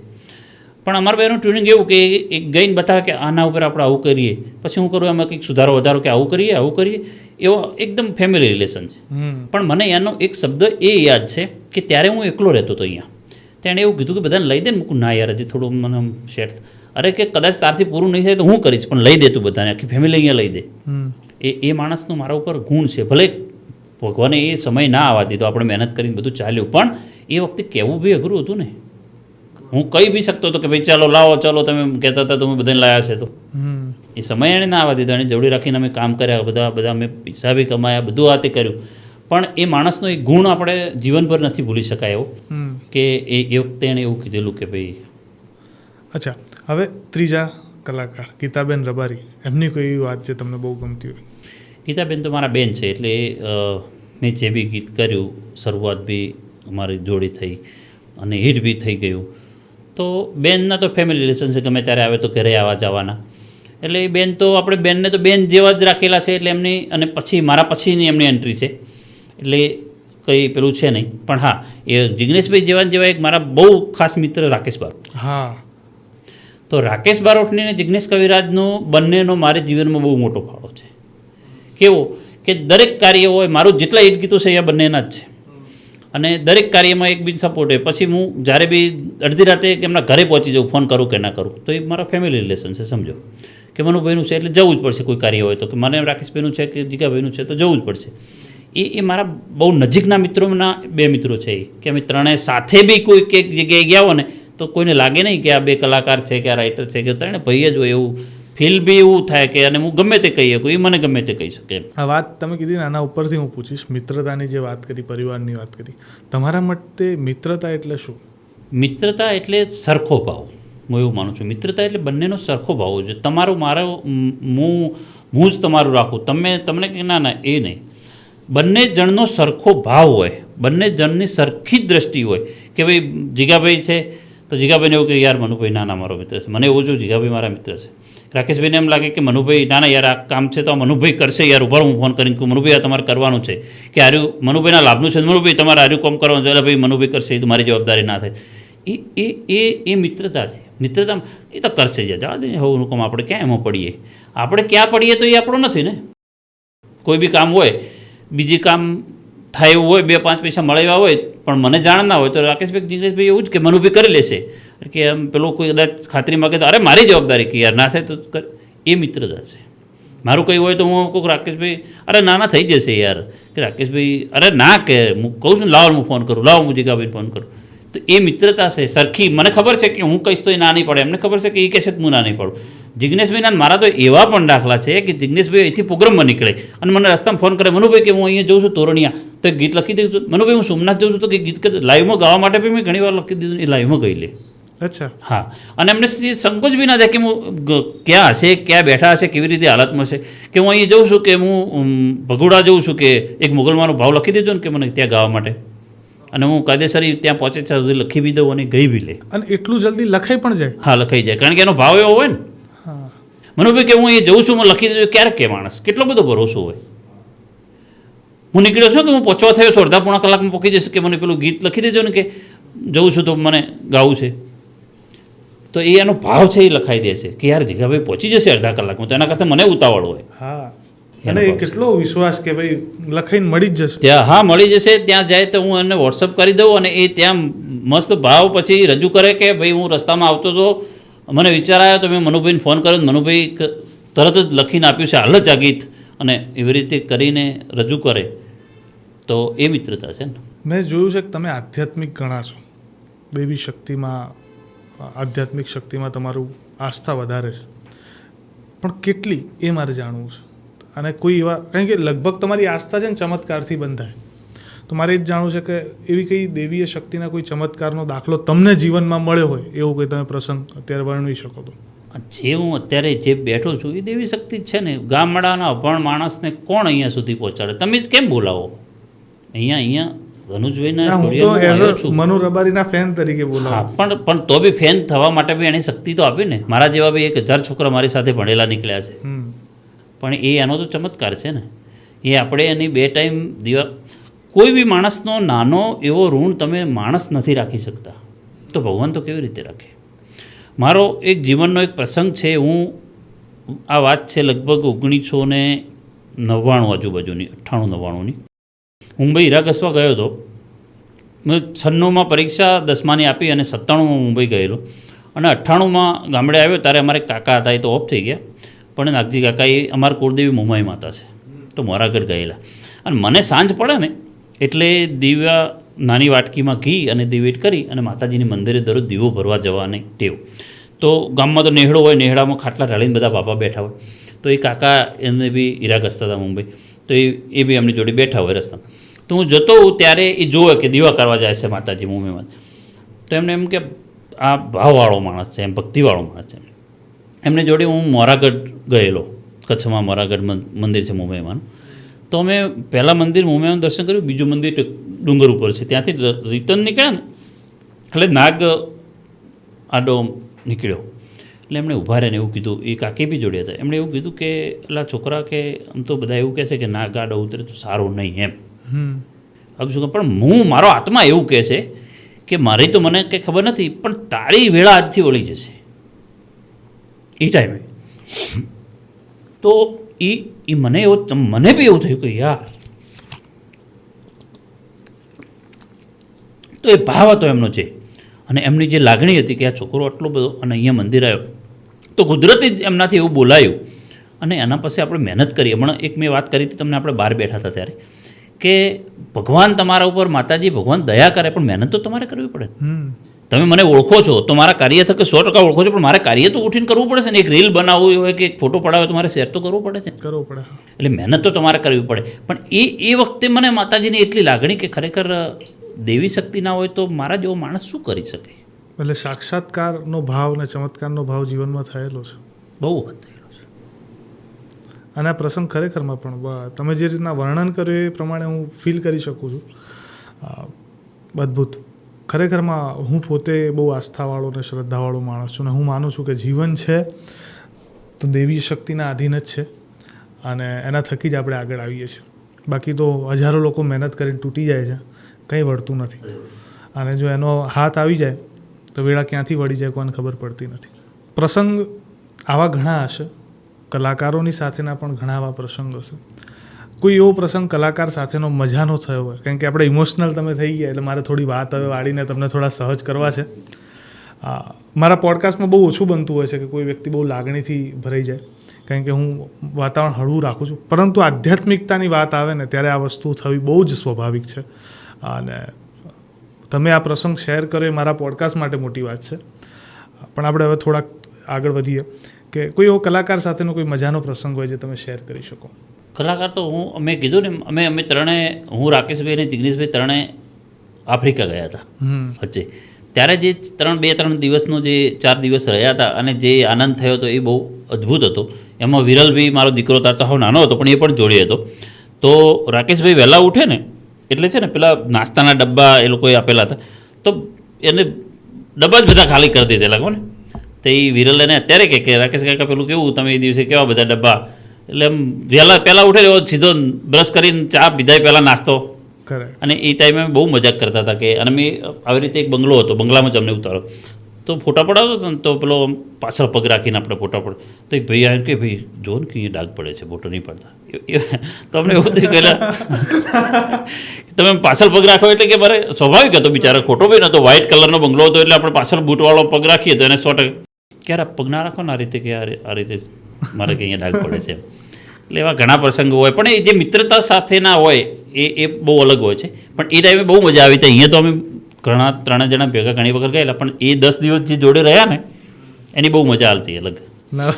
પણ અમારા બેનું ટ્યુનિંગ એવું કે એક ગઈને બતાવે કે આના ઉપર આપણે આવું કરીએ, પછી હું કરું એમાં કંઈક સુધારો વધારો કે આવું કરીએ, એવો એકદમ ફેમિલી રિલેશન છે. પણ મને એનો એક શબ્દ એ યાદ છે કે ત્યારે હું એકલો રહેતો હતો અહીંયા, તેણે એવું કીધું કે બધાને લઈ દે ને. મૂકું ના યાર, હજી થોડું મને શેર, અરે કે કદાચ તારથી પૂરું નહીં થાય તો હું કરીશ, પણ લઈ દે તું બધાને, આખી ફેમિલી અહીંયા લઈ દે. એ માણસનો મારા ઉપર ગુણ છે. ભલે ભગવાને એ સમય ના આવવા દીધો, આપણે મહેનત કરીને બધું ચાલ્યું, પણ એ વખતે કહેવું બી અઘરું હતું ને. હું કહી બી શકતો હતો કે ભાઈ ચાલો લાવો, ચાલો તમે કહેતા હતા તમે બધાને લાવ્યા છે, તો એ સમય એણે ના આવવા દીધો. એને જોડી રાખીને અમે કામ કર્યા, બધા અમે પૈસા બી કમાયા, બધું આ તે કર્યું. પણ એ માણસનો એક ગુણ આપણે જીવનભર નથી ભૂલી શકાય એવો, કે એ વખતે એણે એવું કીધેલું કે ભાઈ. અચ્છા, હવે ત્રીજા કલાકાર ગીતાબેન રબારી, એમની કોઈ એવી વાત જે તમને બહુ ગમતી હોય? ગીતાબેન તો મારા બેન છે, એટલે મેં જે બી ગીત કર્યું, શરૂઆત બી અમારી જોડી થઈ અને હિટ બી થઈ ગયું. તો બેનના તો ફેમિલી રિલેશન છે, ગમે ત્યારે આવે તો ઘરે આવવા જવાના. એટલે એ બેન તો આપણે બેનને તો બેન જેવા જ રાખેલા છે, એટલે એમની, અને પછી મારા પછીની એમની એન્ટ્રી છે, એટલે કંઈ પેલું છે નહીં. પણ હા, એ જિગ્નેશભાઈ જેવા એક મારા બહુ ખાસ મિત્ર રાકેશ બારોટ. હા, તો રાકેશ બારોટની અને જિગ્નેશ કવિરાજનો બંનેનો મારા જીવનમાં બહુ મોટો ફાળો છે. કેવો કે દરેક કાર્ય હોય, મારું જેટલા હિટ ગીતો છે એ બંનેના જ છે, અને દરેક કાર્યમાં એકબીજ સપોર્ટ હોય. પછી હું જ્યારે બી અડધી રાતે કે એમના ઘરે પહોંચી જાઉં, ફોન કરું કે ના કરું, તો એ મારા ફેમિલી રિલેશન છે, સમજો કે મનુભાઈનું છે એટલે જવું જ પડશે. કોઈ કાર્ય હોય તો કે મને રાકેશભાઈનું છે કે જીગાભાઈનું છે તો જવું જ પડશે. એ મારા બહુ નજીકના મિત્રોના 2 મિત્રો છે એ કે અમે ત્રણેય સાથે બી કોઈ એક જગ્યાએ ગયા હો ને તો કોઈને લાગે નહીં કે આ 2 કલાકાર છે કે આ રાઇટર છે કે ત્રણે ભાઈ જ હોય એવું ફીલ બી એવું થાય કે અને હું ગમે તે કહી શકું એ મને ગમે તે કહી શકે. આ વાત તમે કીધી ને આના ઉપરથી હું પૂછીશ, મિત્રતાની જે વાત કરી, પરિવારની વાત કરી, તમારા મતે મિત્રતા એટલે શું? મિત્રતા એટલે સરખો ભાવ. હું એવું માનું છું મિત્રતા એટલે બંનેનો સરખો ભાવ હોવો જોઈએ. તમારું મારો હું જ તમારું રાખું તમને કે ના એ નહીં. બંને જણનો સરખો ભાવ હોય, બંને જણની સરખી જ દ્રષ્ટિ હોય કે ભાઈ જીગાભાઈ છે તો જીગાભાઈને એવું કે યાર મનુભાઈ ના મારો મિત્ર છે, મને એવું છું જીગાભાઈ મારા મિત્ર છે. રાકેશભાઈને એમ લાગે કે મનુભાઈ ના યાર આ કામ છે તો મનુભાઈ કરશે યાર, ઉભા હું ફોન કરીને કહું મનુભાઈ આ તમારે કરવાનું છે કે આર્યું મનુભાઈના લાભનું છે, મનુભાઈ તમારે આર્યું કામ કરવાનું છે, એટલે ભાઈ મનુભાઈ કરશે એ તો મારી જવાબદારી ના થાય. એ મિત્રતા છે. મિત્રતા એ તો કરશે જ જવા દે હું કામ આપણે ક્યાં એમાં પડીએ, આપણે ક્યાં પડીએ તો એ આપણો નથી ને. કોઈ બી કામ હોય, બીજી કામ થાય એવું હોય, 2-5 પૈસા મળે એવા હોય પણ મને જાણ ના હોય તો રાકેશભાઈ જિગ્નેશભાઈ એવું જ કે મનુભાઈ કરી લેશે કે એમ પેલો કોઈ કદાચ ખાતરી માગે તો અરે મારી જવાબદારી કે યાર ના થાય તો કર. એ મિત્રતા છે. મારું કંઈ હોય તો હું કહું રાકેશભાઈ અરે ના થઈ જશે યાર, કે રાકેશભાઈ અરે ના કે હું કહું છું લાવ હું ફોન કરું, લાવ હું જીગાભાઈને ફોન કરું. તો એ મિત્રતા છે સરખી. મને ખબર છે કે હું કહીશ તો એ ના નહીં પડે, એમને ખબર છે કે એ કહેશે તો હું ના નહીં પડું. જિગ્નેશભાઈના મારા તો એવા પણ દાખલા છે કે જિગ્નેશભાઈ અહીંથી પ્રોગ્રામમાં નીકળે અને મને રસ્તામાં ફોન કરે મનુભાઈ કે હું અહીંયા જઉં છું તોરણિયા તો એક ગીત લખી દઉં છું, મનુભાઈ હું સોમનાથ જઉં છું તો કે ગીત લાઈવમાં ગાવા માટે બી મેં ઘણી વાર લખી દીધું, એ લાઈવમાં ગઈ લે. અચ્છા. હા, અને એમને સંકોચ બી ના થાય કે હું ક્યાં હશે, ક્યાં બેઠા હશે, કેવી રીતે હાલતમાં છે, કે હું અહીંયા જઉં છું કે હું ભગોડા જઉં છું કે એક મુગલમાનો ભાવ લખી દેજો ને કે મને ત્યાં ગાવા માટે, અને હું કાયદેસર ત્યાં પહોંચે છે સુધી લખી બી દઉં અને ગઈ બી લે. અને એટલું જલ્દી લખાઈ પણ જાય? હા લખાઈ જાય, કારણ કે એનો ભાવ એવો હોય ને. મનુભાઈ કે હું અહીંયા જઉં છું, હું લખી દેજો. ક્યારેક કે માણસ કેટલો બધો ભરોસો હોય. હું નીકળ્યો છું કે હું પહોંચવા થયો છું, 1.5-પોણા કલાકમાં પહોંચી જશે કે મને પેલું ગીત લખી દેજો ને કે જઉં છું તો મને ગાવું છે, તો એ એનો ભાવ છે એ લખાઈ દે છે કે યાર જીગાભાઈ પહોંચી જશે 1/2 કલાકમાં, તો એના કરતાં મને ઉતાવળ હોય. હા, અને એ કેટલો વિશ્વાસ કે ભાઈ લખાઈને મળી જ જશે ત્યાં. હા મળી જશે. ત્યાં જાય તો હું એને વોટ્સઅપ કરી દઉં અને એ ત્યાં મસ્ત ભાવ પછી રજૂ કરે કે ભાઈ હું રસ્તામાં આવતો હતો, મને વિચાર આવ્યો તો મેં મનુભાઈને ફોન કર્યો, મનુભાઈ તરત જ લખીને આપ્યું છે હાલ જ આ ગીત, અને એવી રીતે કરીને રજૂ કરે. તો એ મિત્રતા છે ને. મેં જોયું છે કે તમે આધ્યાત્મિક ઘણા છો, દેવી શક્તિમાં, આધ્યાત્મિક શક્તિમાં તમારું આસ્થા વધારે છે, પણ કેટલી એ મારે જાણવું છે. અને કોઈ એવા, કારણ કે લગભગ તમારી આસ્થા છે ને ચમત્કારથી બંધાય, તો મારે એ જ જાણવું છે કે એવી કઈ દેવીય શક્તિના કોઈ ચમત્કારનો દાખલો તમને જીવનમાં મળ્યો હોય એવો કોઈ તમે પ્રસંગ અત્યારે વર્ણવી શકો તો? જે હું અત્યારે જે બેઠો છું એ દેવી શક્તિ જ છે ને. ગામડાના અભણ માણસને કોણ અહીંયા સુધી પહોંચાડે? તમે જ કેમ બોલાવો અહીંયા ધનુષભાઈના મનુ રબારીના ફેન તરીકે બોલાવો. હા, પણ તો બી ફેન થવા માટે બી એની શક્તિ તો આપી ને. મારા જેવા બી 1000 છોકરા મારી સાથે ભણેલા નીકળ્યા છે, પણ એનો તો ચમત્કાર છે ને. એ આપણે એની 2 ટાઈમ દીવા, કોઈ બી માણસનો નાનો એવો ઋણ તમે માણસ નથી રાખી શકતા, તો ભગવાન તો કેવી રીતે રાખે? મારો એક જીવનનો એક પ્રસંગ છે. હું આ વાત છે લગભગ 1999 આજુબાજુની, 98-99ની. મુંબઈ હીરા ઘસવા ગયો હતો. મેં 96માં પરીક્ષા 10માની આપી અને 97માં મુંબઈ ગયેલો, અને 98માં ગામડે આવ્યો ત્યારે અમારે કાકા હતા, એ તો ઓફ થઈ ગયા, પણ નાગજી કાકા એ અમારા કુળદેવી મુંબઈ માતા છે, તો મોરાગઢ ગયેલા. અને મને સાંજ પડે ને એટલે દીવા નાની વાટકીમાં ઘી અને દીવેટ કરી અને માતાજીની મંદિરે દરરોજ દીવો ભરવા જવાની ટેવ. તો ગામમાં તો નેહડો હોય, નેહડામાં ખાટલા ઢાળીને બધા બાપા બેઠા હોય, તો એ કાકા એમને બી હીરા ઘસતા હતા મુંબઈ, તો એ બી એમની જોડે બેઠા હોય રસ્તામાં. તો હું જતો હોઉં ત્યારે એ જોવે કે દીવા કરવા જાય છે માતાજી મુંબઈમાં, તો એમને એમ કે આ ભાવવાળો માણસ છે, એમ ભક્તિવાળો માણસ છે. એમને જોડે હું મોરાગઢ ગયેલો, કચ્છમાં મોરાગઢ મંદિર છે મુંબઈમાં. તો અમે પહેલાં મંદિર મુંબઈમાં દર્શન કર્યું, બીજું મંદિર ડુંગર ઉપર છે. ત્યાંથી રિટર્ન નીકળ્યા ને એટલે નાગ આડો નીકળ્યો, એટલે એમણે ઊભા રહીને એવું કીધું, એ કાકી બી જોડે હતા, એમણે એવું કીધું કે એલા છોકરા કે આમ તો બધા એવું કહે છે કે નાગ આડો ઉતરે તો સારું નહીં એમ. શું પણ હું, મારો આત્મા એવું કહે છે કે મારી તો મને કંઈ ખબર નથી, પણ તારી વેળા આજથી વળી જશે એ ટાઈમે. તો એ મને બી એવું થયું કે યાર, તો એ ભાવ હતો એમનો છે, અને એમની જે લાગણી હતી કે આ છોકરો આટલો બધો અને અહીંયા મંદિર આવ્યો, તો કુદરતી જ એમનાથી એવું બોલાયું. અને એના પછી આપણે મહેનત કરી. હમણાં એક મેં વાત કરી હતી તમને, આપણે બહાર બેઠા હતા ત્યારે, કે ભગવાન તમારા ઉપર માતાજી ભગવાન દયા કરે પણ મહેનત તો તમારે કરવી પડે. તમે મને ઓળખો છો તો મારા કાર્ય થકે 100% ઓળખો છો, પણ મારે કાર્ય તો ઉઠીને કરવું પડે છે ને. એક રીલ બનાવવું હોય કે એક ફોટો પડાવે તો મારે શેર તો કરવું પડે છે. કરવું પડે. એટલે મહેનત તો તમારે કરવી પડે. પણ એ વખતે મને માતાજીની એટલી લાગણી કે ખરેખર દેવી શક્તિ ના હોય તો મારા જેવો માણસ શું કરી શકે. એટલે સાક્ષાત્કારનો ભાવ ને ચમત્કારનો ભાવ જીવનમાં થયેલો છે, બહુ વખત થયેલો છે. અને આ પ્રસંગ ખરેખરમાં પણ તમે જે રીતના વર્ણન કર્યું એ પ્રમાણે હું ફીલ કરી શકું છું. અદ્ભુત. ખરેખરમાં હું પોતે બહુ આસ્થાવાળો અને શ્રદ્ધાવાળો માણસ છું ને હું માનું છું કે જીવન છે તો દેવી શક્તિના આધીન જ છે અને એના થકી જ આપણે આગળ આવીએ છીએ. બાકી તો હજારો લોકો મહેનત કરીને તૂટી જાય છે, કંઈ વળતું નથી. અને જો એનો હાથ આવી જાય તો વેળા ક્યાંથી વળી જાય કોઈને ખબર પડતી નથી. પ્રસંગ આવા ઘણા હશે, કલાકારોની સાથેના પણ ઘણા આવા પ્રસંગ હશે. કોઈ એવો પ્રસંગ કલાકાર સાથેનો મજાનો થયો હોય, કારણ કે આપણે ઇમોશનલ તમે થઈ ગયા એટલે મારે થોડી વાત હવે વાળીને તમને થોડા સહજ કરવા છે. મારા પોડકાસ્ટમાં બહુ ઓછું બનતું હોય છે કે કોઈ વ્યક્તિ બહુ લાગણીથી ભરાઈ જાય, કારણ કે હું વાતાવરણ હળવું રાખું છું. પરંતુ આધ્યાત્મિકતાની વાત આવે ને ત્યારે આ વસ્તુ થવી બહુ જ સ્વાભાવિક છે. અને તમે આ પ્રસંગ શેર કરો એ મારા પોડકાસ્ટ માટે મોટી વાત છે. પણ આપણે હવે થોડાક આગળ વધીએ કે કોઈ એવો કલાકાર સાથેનો કોઈ મજાનો પ્રસંગ હોય જે તમે શેર કરી શકો. કલાકાર તો મેં કીધું ને અમે ત્રણે, હું રાકેશભાઈ અને જિગ્નેશભાઈ ત્રણે આફ્રિકા ગયા હતા વચ્ચે. ત્યારે જે 2-3 દિવસનો જે 4 દિવસ રહ્યા હતા અને જે આનંદ થયો હતો એ બહુ અદ્ભુત હતો. એમાં વિરલભાઈ મારો દીકરો તાર તો હાવ નાનો હતો પણ એ પણ જોડે હતો. તો રાકેશભાઈ વહેલા ઉઠે ને એટલે છે ને પેલા નાસ્તાના ડબ્બા એ લોકોએ આપેલા હતા તો એને ડબ્બા જ બધા ખાલી કરી દીધેલા કોને. તો એ વિરલ એને અત્યારે કે રાકેશ કાકા પેલું કેવું તમે એ દિવસે કેવા બધા ડબ્બા, એટલે એમ પહેલાં ઉઠે એવો સીધો બ્રશ કરીને ચા પીધા પહેલાં નાસ્તો કરે. અને એ ટાઈમે બહુ મજાક કરતા હતા કે, અને મેં આવી રીતે એક બંગલો હતો, બંગલામાં જ અમને ઉતારો તો ફોટા પડાવતો હતો ને તો પેલો પાછળ પગ રાખીને આપણે ફોટા પડે તો એક ભાઈ આવે કે ભાઈ જો ને કે અહીંયા ડાઘ પડે છે, ફોટો નહીં પડતા. તો અમને એવું થયું પહેલાં તમે પાછળ પગ રાખો એટલે કે મારે સ્વાભાવિક હતો બિચારો, ખોટો બી નહોતો. વ્હાઇટ કલરનો બંગલો હતો એટલે આપણે પાછળ બૂટવાળો પગ રાખીએ તો એને 100% ક્યારે પગ ના રાખો ને આ રીતે કે આ રીતે મારે કે અહીંયા ડાઘ પડે છે. એટલે એવા ઘણા પ્રસંગો હોય પણ એ જે મિત્રતા સાથેના હોય એ બહુ અલગ હોય છે. પણ એ ટાઈમે બહુ મજા આવી હતી. અહીંયા તો અમે ઘણા 3 જણા ભેગા ઘણી વખત ગયેલા પણ એ 10 દિવસ જે જોડે રહ્યા ને એની બહુ મજા આવતી અલગ. ના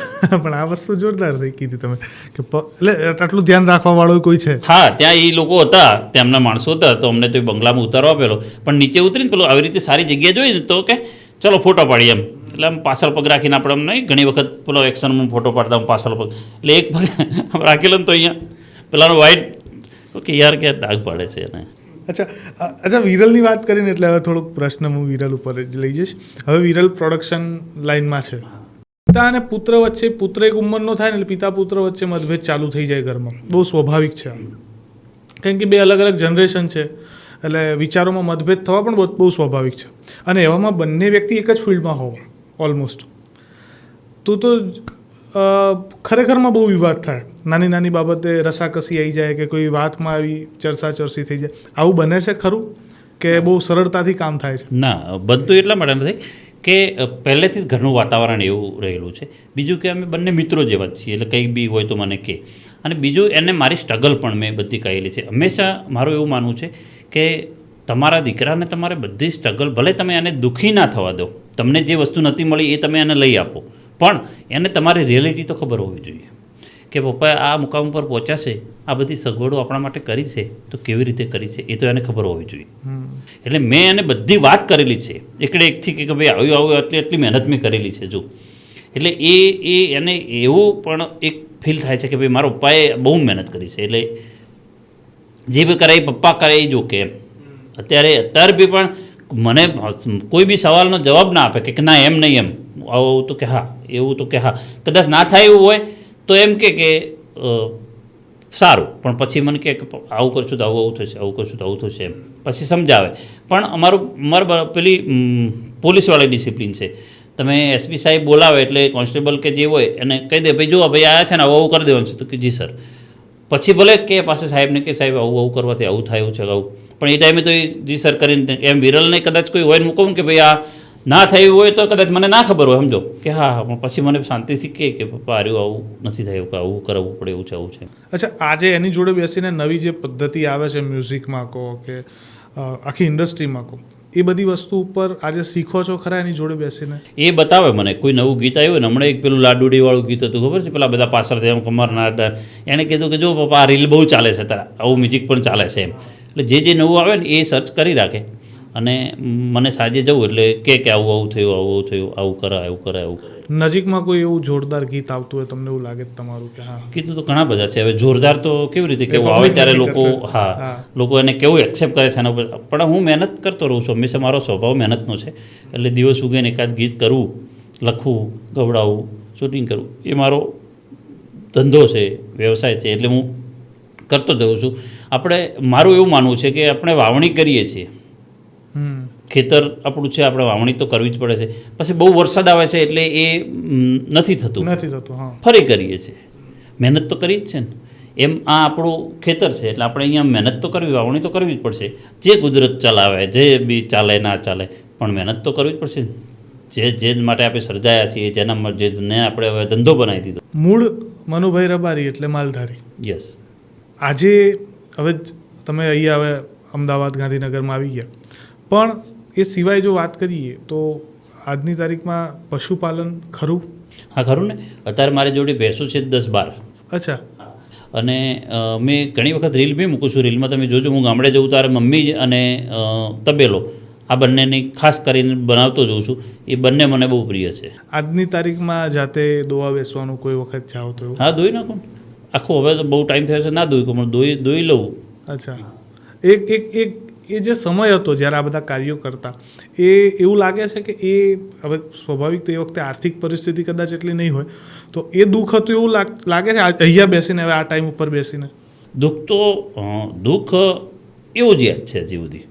પણ આ વસ્તુ જોરદાર થઈ કીધી તમે કે એટલે આટલું ધ્યાન રાખવા વાળો કોઈ છે. હા, ત્યાં એ લોકો હતા, તેમના માણસો હતા તો અમને તો એ બંગલામાં ઉતારવા આપેલો. પણ નીચે ઉતરીને પેલો આવી રીતે સારી જગ્યા જોઈ ને તો કે ચલો ફોટો પાડીએ એમ. એટલે આમ પાછળ પગ રાખીને આપણે અમને ઘણી વખત પેલો એક્શનમાં ફોટો પાડતા પાછળ પગ એટલે એક પગ રાખેલો ને તો અહીંયા પેલાનો વ્હાઇટ ઓકે યાર ક્યાં ડાઘ પાડે છે એને. અચ્છા વિરલની વાત કરીને એટલે હવે થોડોક પ્રશ્ન હું વિરલ ઉપર જ લઈ જઈશ. હવે વિરલ પ્રોડક્શન લાઇનમાં છે. પિતા અને પુત્ર વચ્ચે, પુત્ર એક ઉંમરનો થાય ને એટલે પિતા પુત્ર વચ્ચે મતભેદ ચાલુ થઈ જાય ઘરમાં, બહુ સ્વાભાવિક છે. કારણ કે 2 અલગ અલગ જનરેશન છે એટલે વિચારોમાં મતભેદ થવા પણ બહુ સ્વાભાવિક છે. અને એવામાં બંને વ્યક્તિ એક જ ફિલ્ડમાં હોવા ઓલમોસ્ટ તો ખરેખરમાં બહુ વિવાદ થાય. નાની નાની બાબતે રસાકસી આવી જાય કે કોઈ વાતમાં આવી ચર્ચી થઈ જાય. આવું બને છે ખરું કે બહુ સરળતાથી કામ થાય છે? ના, બનતું એટલા માટે નથી કે પહેલેથી જ ઘરનું વાતાવરણ એવું રહેલું છે. બીજું કે અમે બંને મિત્રો જેવા જ છીએ એટલે કંઈ બી હોય તો મને કહે. અને બીજું એને મારી સ્ટ્રગલ પણ મેં બધી કહેલી છે. હંમેશા મારું એવું માનવું છે કે તમારા દીકરાને તમારે બધી સ્ટ્રગલ, ભલે તમે એને દુઃખી ના થવા દો, તમને જે વસ્તુ નથી મળી એ તમે એને લઈ આપો, પણ એને તમારી રિયાલિટી તો ખબર હોવી જોઈએ કે પપ્પાએ આ મુકામ ઉપર પહોંચાશે, આ બધી સગવડો આપણા માટે કરી છે તો કેવી રીતે કરી છે એ તો એને ખબર હોવી જોઈએ. એટલે મેં એને બધી વાત કરેલી છે એકડે એકથી કે ભાઈ આવું એટલી મહેનત મેં કરેલી છે જો. એટલે એ એને એવું પણ એક ફીલ થાય છે કે ભાઈ મારા પપ્પાએ બહુ મહેનત કરી છે એટલે જે બી કરે એ પપ્પા કરે એ જો કે એમ. અત્યારે બી પણ મને કોઈ બી સવાલનો જવાબ ના આપે કે ના એમ નહીં એમ આવું તો કે હા, એવું તો કે હા. કદાચ ના થાય એવું હોય તો એમ કે સારું, પણ પછી મને કે આવું કરશું તો આવું થશે, આવું કરશું તો આવું થશે એમ પછી સમજાવે. પણ અમારું પેલી પોલીસવાળી ડિસિપ્લિન છે. તમે એસપી સાહેબ બોલાવે એટલે કોન્સ્ટેબલ કે જે હોય એને કહી દે ભાઈ જો ભાઈ આવ્યા છે ને આવું કરી દેવાનું છે તો કે જી સર. પછી ભલે કે પાસે સાહેબને કે સાહેબ આવું કરવાથી આવું થાય એવું છે આવું, પણ એ ટાઈમે તો એ જી સર કરીને એમ વિરલને કદાચ કોઈ હોય ને મૂકવું કે ભાઈ આ ના થયું હોય તો કદાચ મને ના ખબર હોય સમજો કે હા હા પણ પછી મને શાંતિથી કે પપ્પા આર્યું આવું નથી થયું કે આવું કરવું પડે એવું છે આવું છે. અચ્છા, આજે એની જોડે બેસીને નવી જે પદ્ધતિ આવે છે મ્યુઝિકમાં કહો કે આખી ઇન્ડસ્ટ્રીમાં કહો, એ બધી વસ્તુ ઉપર આજે શીખો છો ખરા એની જોડે બેસીને? એ બતાવે મને કોઈ નવું ગીત આવ્યું ને, હમણાં એક પેલું લાડુડીવાળું ગીત હતું ખબર છે, પેલા બધા પાછળથી એમ કમરના એણે કીધું કે જો પપ્પા આ રીલ બહુ ચાલે છે તારા, આવું મ્યુઝિક પણ ચાલે છે એમ. એટલે જે નવું આવે ને એ સર્ચ કરી રાખે અને મને સાંજે જવું એટલે કે આવું થયું આવું થયું આવું કરે આવું કરે આવું કરે. નજીકમાં કોઈ એવું જોરદાર ગીત આવતું હોય તમને એવું લાગે તમારું કે હા? કીધું તો ઘણા બધા છે. હવે જોરદાર તો કેવી રીતે કેવું આવે ત્યારે લોકો લોકો એને કેવું એક્સેપ્ટ કરે છે એના ઉપર. પણ હું મહેનત કરતો રહું છું, હંમેશા મારો સ્વભાવ મહેનતનો છે. એટલે દિવસ ઉગીને એકાદ ગીત કરવું, લખવું, ગવડાવવું, શૂટિંગ કરવું એ મારો ધંધો છે, વ્યવસાય છે. એટલે હું કરતો જઉં છું. આપણે મારું એવું માનવું છે કે આપણે વાવણી કરીએ છીએ, ખેતર આપણું છે, આપણે વાવણી તો કરવી જ પડે છે. પછી બહુ વરસાદ આવે છે એટલે એ નથી થતું, ફરી કરીએ છીએ. મહેનત તો કરી જ છે ને. એમ આ આપણું ખેતર છે એટલે આપણે અહીંયા મહેનત તો કરવી, વાવણી તો કરવી જ પડશે. જે કુદરત ચલાવે, જે બી ચાલે ના ચાલે, પણ મહેનત તો કરવી જ પડશે. જે માટે આપણે સર્જાયા છીએ, જેને આપણે હવે ધંધો બનાવી દીધો. મૂળ મનુભાઈ રબારી એટલે માલધારી. યસ. આજે હવે તમે અહીંયા હવે અમદાવાદ ગાંધીનગરમાં આવી ગયા, પણ એ સિવાય જો વાત કરીએ તો આજની તારીખમાં પશુપાલન ખરું? હા ખરું ને. અત્યારે મારી જોડે ભેંસો છે 10-12. અચ્છા. અને મેં ઘણી વખત રીલ બી મૂકું છું. રીલમાં તમે જોજો, હું ગામડે જઉં ત્યારે મમ્મી અને તબેલો આ બંનેની ખાસ કરીને બનાવતો જોઉં છું. એ બંને મને બહુ પ્રિય છે. આજની તારીખમાં જાતે દોવા બેસવાનું કોઈ વખત જાઓ તો? હા, દોઈ નાખો ને આખું. હવે તો બહુ ટાઈમ થયો છે ના દોઈ પણ દોઈ લઉં. અચ્છા. એક એ જે સમય હતો જ્યારે આ બધા કાર્યો કરતા, એ એવું લાગે છે કે એ હવે સ્વાભાવિક તો એ વખતે આર્થિક પરિસ્થિતિ કદાચ એટલી નહીં હોય, તો એ દુઃખ હતું એવું લાગે છે અહીંયા બેસીને, હવે આ ટાઈમ ઉપર બેસીને? દુઃખ એવું જ યાદ છે હજી સુધી.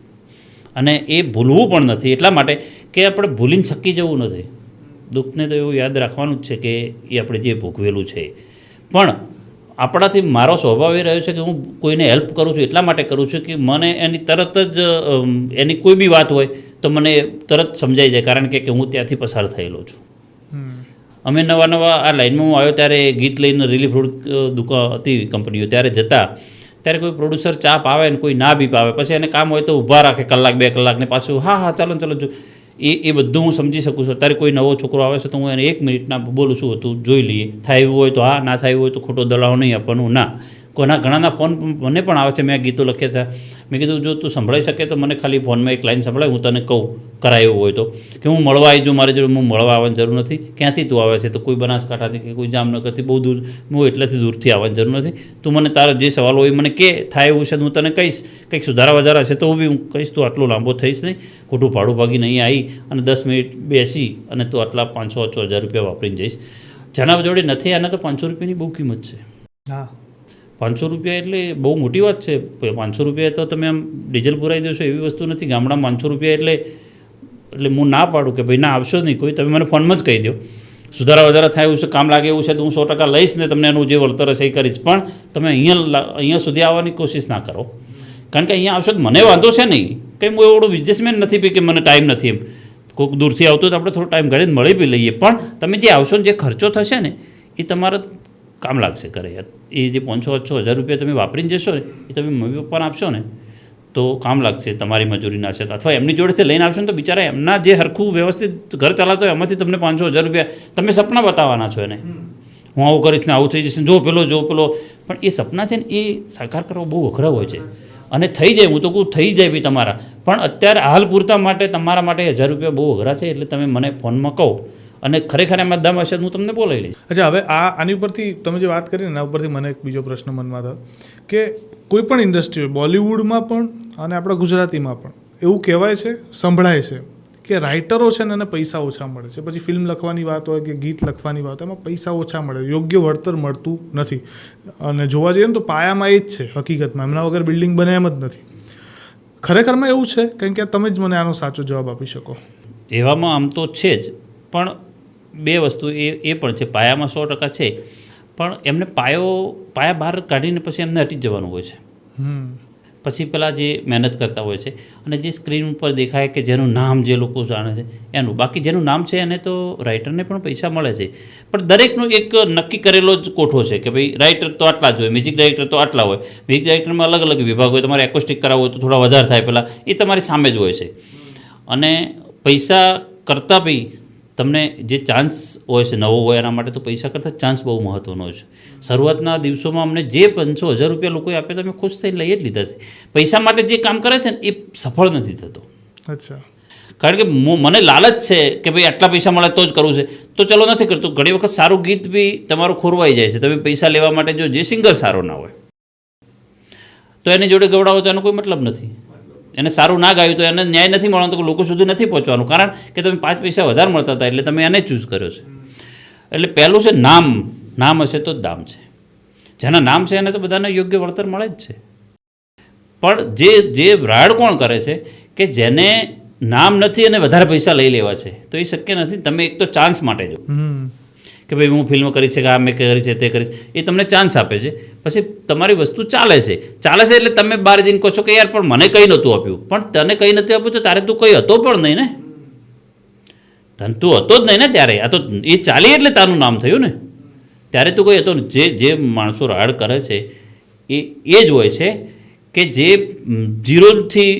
અને એ ભૂલવું પણ નથી, એટલા માટે કે આપણે ભૂલીને શકી જવું નથી. દુઃખને તો એવું યાદ રાખવાનું જ છે કે એ આપણે જે ભોગવેલું છે. પણ આપણાથી મારો સ્વભાવ એ રહ્યો છે કે હું કોઈને હેલ્પ કરું છું, એટલા માટે કરું છું કે મને એની તરત જ એની કોઈ બી વાત હોય તો મને તરત સમજાઈ જાય, કારણ કે હું ત્યાંથી પસાર થયેલો છું. અમે નવા આ લાઈનમાં હું આવ્યો ત્યારે ગીત લઈને રિલીફ રોડ દુકાન હતી કંપનીઓ, ત્યારે જતા ત્યારે કોઈ પ્રોડ્યુસર ચા પાવે ને કોઈ ના બી પાવે, પછી એને કામ હોય તો ઊભા રાખે કલાક 2 કલાકને પાછું હા ચાલો જો એ બધું હું સમજી શકું છું. અત્યારે કોઈ નવો છોકરો આવે છે તો હું એને 1 મિનિટના બોલું છું, તું જોઈ લઈએ, થાય એવું હોય તો હા, ના થાય એવું હોય તો ખોટો દલાવ નહીં આપવાનું. ના, ઘણાના ફોન મને પણ આવે છે, મેં ગીતો લખ્યા છે. મેં કીધું જો તું સંભળાઈ શકે તો મને ખાલી ફોનમાં એક લાઈન સંભળાય, હું તને કહું કરાય એવું હોય તો, કે હું મળવા આવી જો મારે જોડે હું મળવા આવવાની જરૂર નથી. ક્યાંથી તું આવે છે તો કોઈ બનાસકાંઠાથી કે કોઈ જામનગરથી, બહુ દૂર, હું એટલાથી દૂરથી આવવાની જરૂર નથી. તું મને તારા જે સવાલ હોય મને કે, થાય એવું છે હું તને કહીશ. કંઈક સુધારા વધારા છે તો બી હું કહીશ. તું આટલો લાંબો થઈશ નહીં, ખોટું ભાડું ભાગીને અહીંયા આવી અને 10 મિનિટ બેસી અને તું આટલા 500-6,000 રૂપિયા વાપરીને જઈશ. જેના જોડે નથી આના તો 500 રૂપિયાની બહુ કિંમત છે. હા, 500 રૂપિયા એટલે બહુ મોટી વાત છે. 500 રૂપિયા તો તમે આમ ડીઝલ પુરાવી દેશો એવી વસ્તુ નથી. ગામડામાં 500 રૂપિયા એટલે હું ના પાડું કે ભાઈ ના આવશો નહીં કોઈ, તમે મને ફોનમાં જ કહી દો. સુધારા વધારા થાય એવું છે, કામ લાગે એવું છે તો હું 100% લઈશ ને તમને એનું જે વળતર હશે એ કરીશ. પણ તમે અહીંયા સુધી આવવાની કોશિશ ના કરો, કારણ કે અહીંયા આવશો તો મને વાંધો છે નહીં. કંઈ હું એવડો બિઝનેસમેન નથી કે મને ટાઈમ નથી. એમ કોઈક દૂરથી આવતો તો આપણે થોડો ટાઈમ કાઢીને મળી બી લઈએ. પણ તમે જે આવશો ને જે ખર્ચો થશે ને એ તમારા કામ લાગશે કરે યાર. એ જે 500-6,000 રૂપિયા તમે વાપરીને જશો ને એ તમે મમ્મી પપ્પાને આપશો ને તો કામ લાગશે, તમારી મજૂરીના હશે. અથવા એમની જોડેથી લઈને આવશો ને તો બિચારા એમના જે હરખું વ્યવસ્થિત ઘર ચલાવતો હોય એમાંથી તમને 500,000 રૂપિયા તમે સપના બતાવવાના છો એને, હું આવું કરીશ ને આવું થઈ જશે, જો પેલો. પણ એ સપના છે ને એ સાકાર કરવા બહુ અઘરા હોય છે. અને થઈ જાય, હું તો કહું થઈ જાય બી તમારા, પણ અત્યારે હાલ પૂરતા માટે તમારા માટે 1,000 રૂપિયા બહુ અઘરા છે. એટલે તમે મને ફોનમાં કહો અને ખરેખર એમાં દમ હશે હું તમને બોલાવી લઈશ. અચ્છા, હવે આની ઉપરથી તમે જે વાત કરી ને એના ઉપરથી મને એક બીજો પ્રશ્ન મનમાં થયો કે કોઈ પણ ઇન્ડસ્ટ્રી હોય, બોલિવૂડમાં પણ અને આપણા ગુજરાતીમાં પણ એવું કહેવાય છે, સંભળાય છે કે રાઇટરો છે ને એને પૈસા ઓછા મળે છે. પછી ફિલ્મ લખવાની વાત હોય કે ગીત લખવાની વાત હોય, એમાં પૈસા ઓછા મળે, યોગ્ય વળતર મળતું નથી. અને જોવા જઈએ ને તો પાયામાં એ જ છે હકીકતમાં, એમના વગર બિલ્ડિંગ બને એમ જ નથી. ખરેખરમાં એવું છે? કારણ કે તમે જ મને આનો સાચો જવાબ આપી શકો. એવામાં આમ તો છે જ, પણ 2 વસ્તુ એ પણ છે. પાયામાં 100% છે, પણ એમને પાયા બહાર કાઢીને પછી એમને હટી જ જવાનું હોય છે. પછી પેલા જે મહેનત કરતા હોય છે અને જે સ્ક્રીન ઉપર દેખાય કે જેનું નામ જે લોકો જાણે છે એનું, બાકી જેનું નામ છે એને તો રાઇટરને પણ પૈસા મળે છે, પણ દરેકનો એક નક્કી કરેલો જ કોઠો છે કે ભાઈ રાઇટર તો આટલા જ હોય, મ્યુઝિક ડાયરેક્ટર તો આટલા હોય. મ્યુઝિક ડાયરેક્ટરમાં અલગ અલગ વિભાગ હોય, તમારે એકોસ્ટિક કરાવવું હોય તો થોડા વધારે થાય, પહેલાં એ તમારી સામે જ હોય છે. અને પૈસા કરતાં બી તમને જે ચાન્સ હોય છે નવો હોય એના માટે તો પૈસા કરતાં ચાન્સ બહુ મહત્ત્વનો હોય છે. શરૂઆતના દિવસોમાં અમને જે 500,000 રૂપિયા લોકોએ આપ્યા તો અમે ખુશ થઈને લઈ જ લીધા છે. પૈસા માટે જે કામ કરે છે ને એ સફળ નથી થતો. અચ્છા. કારણ કે મને લાલચ છે કે ભાઈ આટલા પૈસા મળે તો જ કરવું છે, તો ચલો નથી કરતું. ઘણી વખત સારું ગીત બી તમારું ખોરવાઈ જાય છે. તમે પૈસા લેવા માટે જો જે સિંગર સારો ના હોય તો એની જોડે ગવડાવો તો એનો કોઈ મતલબ નથી. એને સારું ના ગાયું તો એને ન્યાય નથી મળવાનો, તો લોકો સુધી નથી પહોંચવાનું, કારણ કે તમે 5 પૈસા વધારે મળતા હતા એટલે તમે એને ચૂઝ કર્યો છે. એટલે પહેલું છે નામ. નામ હશે તો જ દામ છે. જેના નામ છે એને તો બધાને યોગ્ય વળતર મળે જ છે. પણ જે રાડ કોણ કરે છે કે જેને નામ નથી અને વધારે પૈસા લઈ લેવા છે, તો એ શક્ય નથી. તમે એક તો ચાન્સ માટે જો કે ભાઈ હું ફિલ્મ કરી છે કે આ મેં કરી છે તે કરી છે, એ તમને ચાન્સ આપે છે. પછી તમારી વસ્તુ ચાલે છે એટલે તમે બહાર જઈને કહો છો કે યાર પણ મને કંઈ નહોતું આપ્યું. પણ તને કંઈ નથી આપ્યું તો તારે તું કંઈ હતો પણ નહીં ને, તું હતો જ નહીં ને ત્યારે. આ તો એ ચાલી એટલે તારું નામ થયું ને, ત્યારે તું કંઈ હતો ને. જે માણસો રાડ કરે છે એ જ હોય છે કે જે ઝીરોથી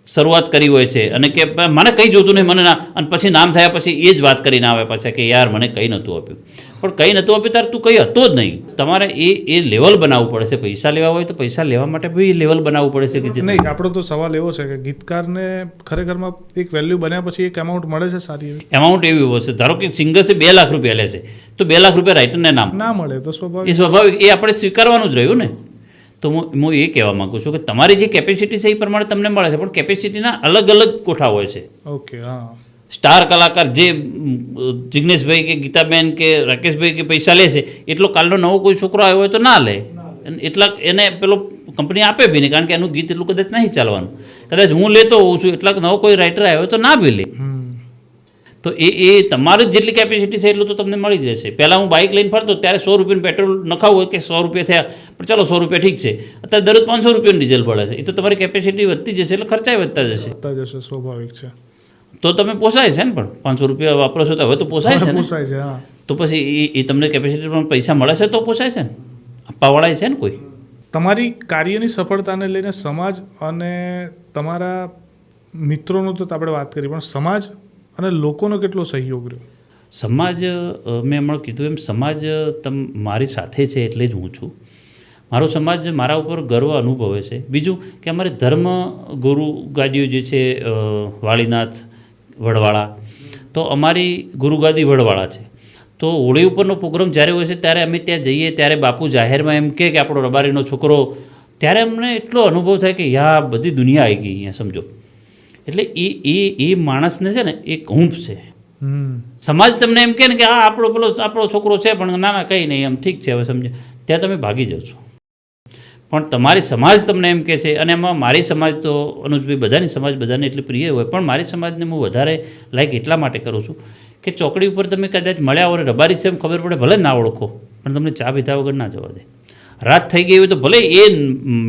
શરૂઆત કરી હોય છે અને કે મને કંઈ જોતું નહીં, મને ના, અને પછી નામ થયા પછી એ જ વાત કરીને આવે પાછા કે યાર મને કંઈ નહોતું આપ્યું. પણ કંઈ નહોતું આપ્યું ત્યારે તું કંઈ હતો જ નહીં. તમારે એ લેવલ બનાવવું પડે છે. પૈસા લેવા હોય તો પૈસા લેવા માટે બી લેવલ બનાવવું પડે છે કે જે નહીં. આપણો તો સવાલ એવો છે કે ગીતકારને ખરેખરમાં એક વેલ્યુ બન્યા પછી એક અમાઉન્ટ મળે છે સારી એવી. એમાઉન્ટ એવી હોય છે, ધારો કે સિંગર છે 2 લાખ રૂપિયા લે છે તો 2 લાખ રૂપિયા રાઇટરને ના મળે તો એ સ્વાભાવિક, એ આપણે સ્વીકારવાનું જ રહ્યું ને. તો હું એ કહેવા માગું છું કે તમારી જે કેપેસિટી છે એ પ્રમાણે તમને મળે છે, પણ કેપેસિટીના અલગ અલગ કોઠા હોય છે. ઓકે. હા. સ્ટાર કલાકાર જે જિગ્નેશભાઈ કે ગીતાબેન કે રાકેશભાઈ કે પૈસા લે છે એટલો કાલનો નવો કોઈ છોકરો આવ્યો હોય તો ના લે. એટલા એને પેલો કંપની આપે બી નહીં, કારણ કે એનું ગીત એટલું કદાચ નહીં ચાલવાનું. કદાચ હું લેતો હોઉં છું એટલા નવો કોઈ રાઇટર આવ્યો તો ના બી લે. તો એ તમારી જેટલી કેપેસિટી છે એટલું તો તમને મળી જશે. પહેલાં હું બાઇક લઈને ફરતો ત્યારે 100 રૂપિયાનું પેટ્રોલ નખાવું હોય કે 100 રૂપિયા થયા, પણ ચાલો 100 રૂપિયા ઠીક છે. અત્યારે દરરોજ 500 રૂપિયાનું ડીઝલ પડે છે. એ તો તમારી કેપેસિટી વધતી જશે એટલે ખર્ચાય વધતા જશે. સ્વાભાવિક છે. તો તમે પોસાય છે ને, પણ 500 રૂપિયા વાપરો છો તો હવે તો પોસાય છે ને. પોસાય છે. હા. તો પછી એ તમને કેપેસિટી પણ પૈસા મળે છે તો પોસાય છે ને. આપવાવાળા છે ને કોઈ. તમારી કાર્યની સફળતાને લઈને સમાજ અને તમારા મિત્રોનો તો આપણે વાત કરી, પણ સમાજ અને લોકોનો કેટલો સહયોગ રહ્યો? સમાજ, મેં હમણાં કીધું એમ, સમાજ મારી સાથે છે એટલે જ હું છું. મારો સમાજ મારા ઉપર ગર્વ અનુભવે છે. બીજું કે અમારે ધર્મ ગુરુ ગાદીઓ જે છે વાળીનાથ વડવાળા, તો અમારી ગુરુગાદી વડવાળા છે. તો હોળી ઉપરનો પ્રોગ્રામ જ્યારે હોય છે ત્યારે અમે ત્યાં જઈએ ત્યારે બાપુ જાહેરમાં એમ કે આપણો રબારીનો છોકરો, ત્યારે અમને એટલો અનુભવ થાય કે યા બધી દુનિયા આવી ગઈ અહીંયા, સમજો. એટલે એ માણસને છે ને એક હૂંફ છે. સમાજ તમને એમ કહે ને કે આ આપણો છોકરો છે પણ ના કંઈ નહીં, એમ ઠીક છે હવે સમજે, ત્યાં તમે ભાગી જાઓ છો. પણ તમારી સમાજ તમને એમ કહે છે, અને એમાં મારી સમાજ તો અનુજભાઈ બધાની સમાજ બધાને એટલી પ્રિય હોય, પણ મારી સમાજને હું વધારે લાઈક એટલા માટે કરું છું કે ચોકડી ઉપર તમે કદાચ મળ્યા હોય રબારી છે એમ ખબર પડે, ભલે ના ઓળખો પણ તમને ચા પીધા વગર ના જવા દે. રાત થઈ ગઈ હોય તો ભલે એ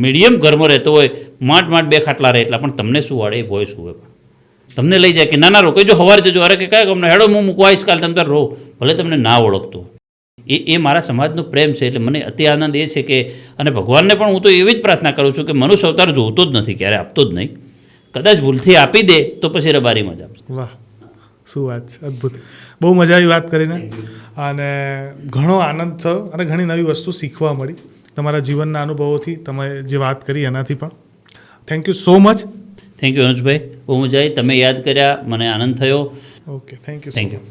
મીડિયમ ઘરમાં રહેતો હોય, માંડ 2 ખાટલા રહે એટલા, પણ તમને શું વાળે એ ભોય શું હોય, તમને લઈ જાય કે ના રો કહેજો સવારે જજો, અરે કે કાંઈ ગમને હેડો હું મૂકવા આવીશ કાલ, તમે રહો, ભલે તમને ના ઓળખતો. એ મારા સમાજનો પ્રેમ છે. એટલે મને અતિ આનંદ એ છે કે, અને ભગવાનને પણ હું તો એવી જ પ્રાર્થના કરું છું કે મનુષ્ય અવતાર જોતો જ નથી, ક્યારે આપતો જ નહીં. કદાચ ભૂલથી આપી દે તો પછી રબારીમાં જ આપશે. વાહ, શું વાત છે, અદ્ભુત. બહુ મજા આવી વાત કરીને, અને ઘણો આનંદ થયો અને ઘણી નવી વસ્તુ શીખવા મળી તમારા જીવનના અનુભવોથી, તમે જે વાત કરી એનાથી પણ. Thank you so much. Thank you અનુજભાઈ, બહુ મજા આવી. તમે યાદ કર્યા, મને આનંદ થયો. Okay, thank you. Thank you.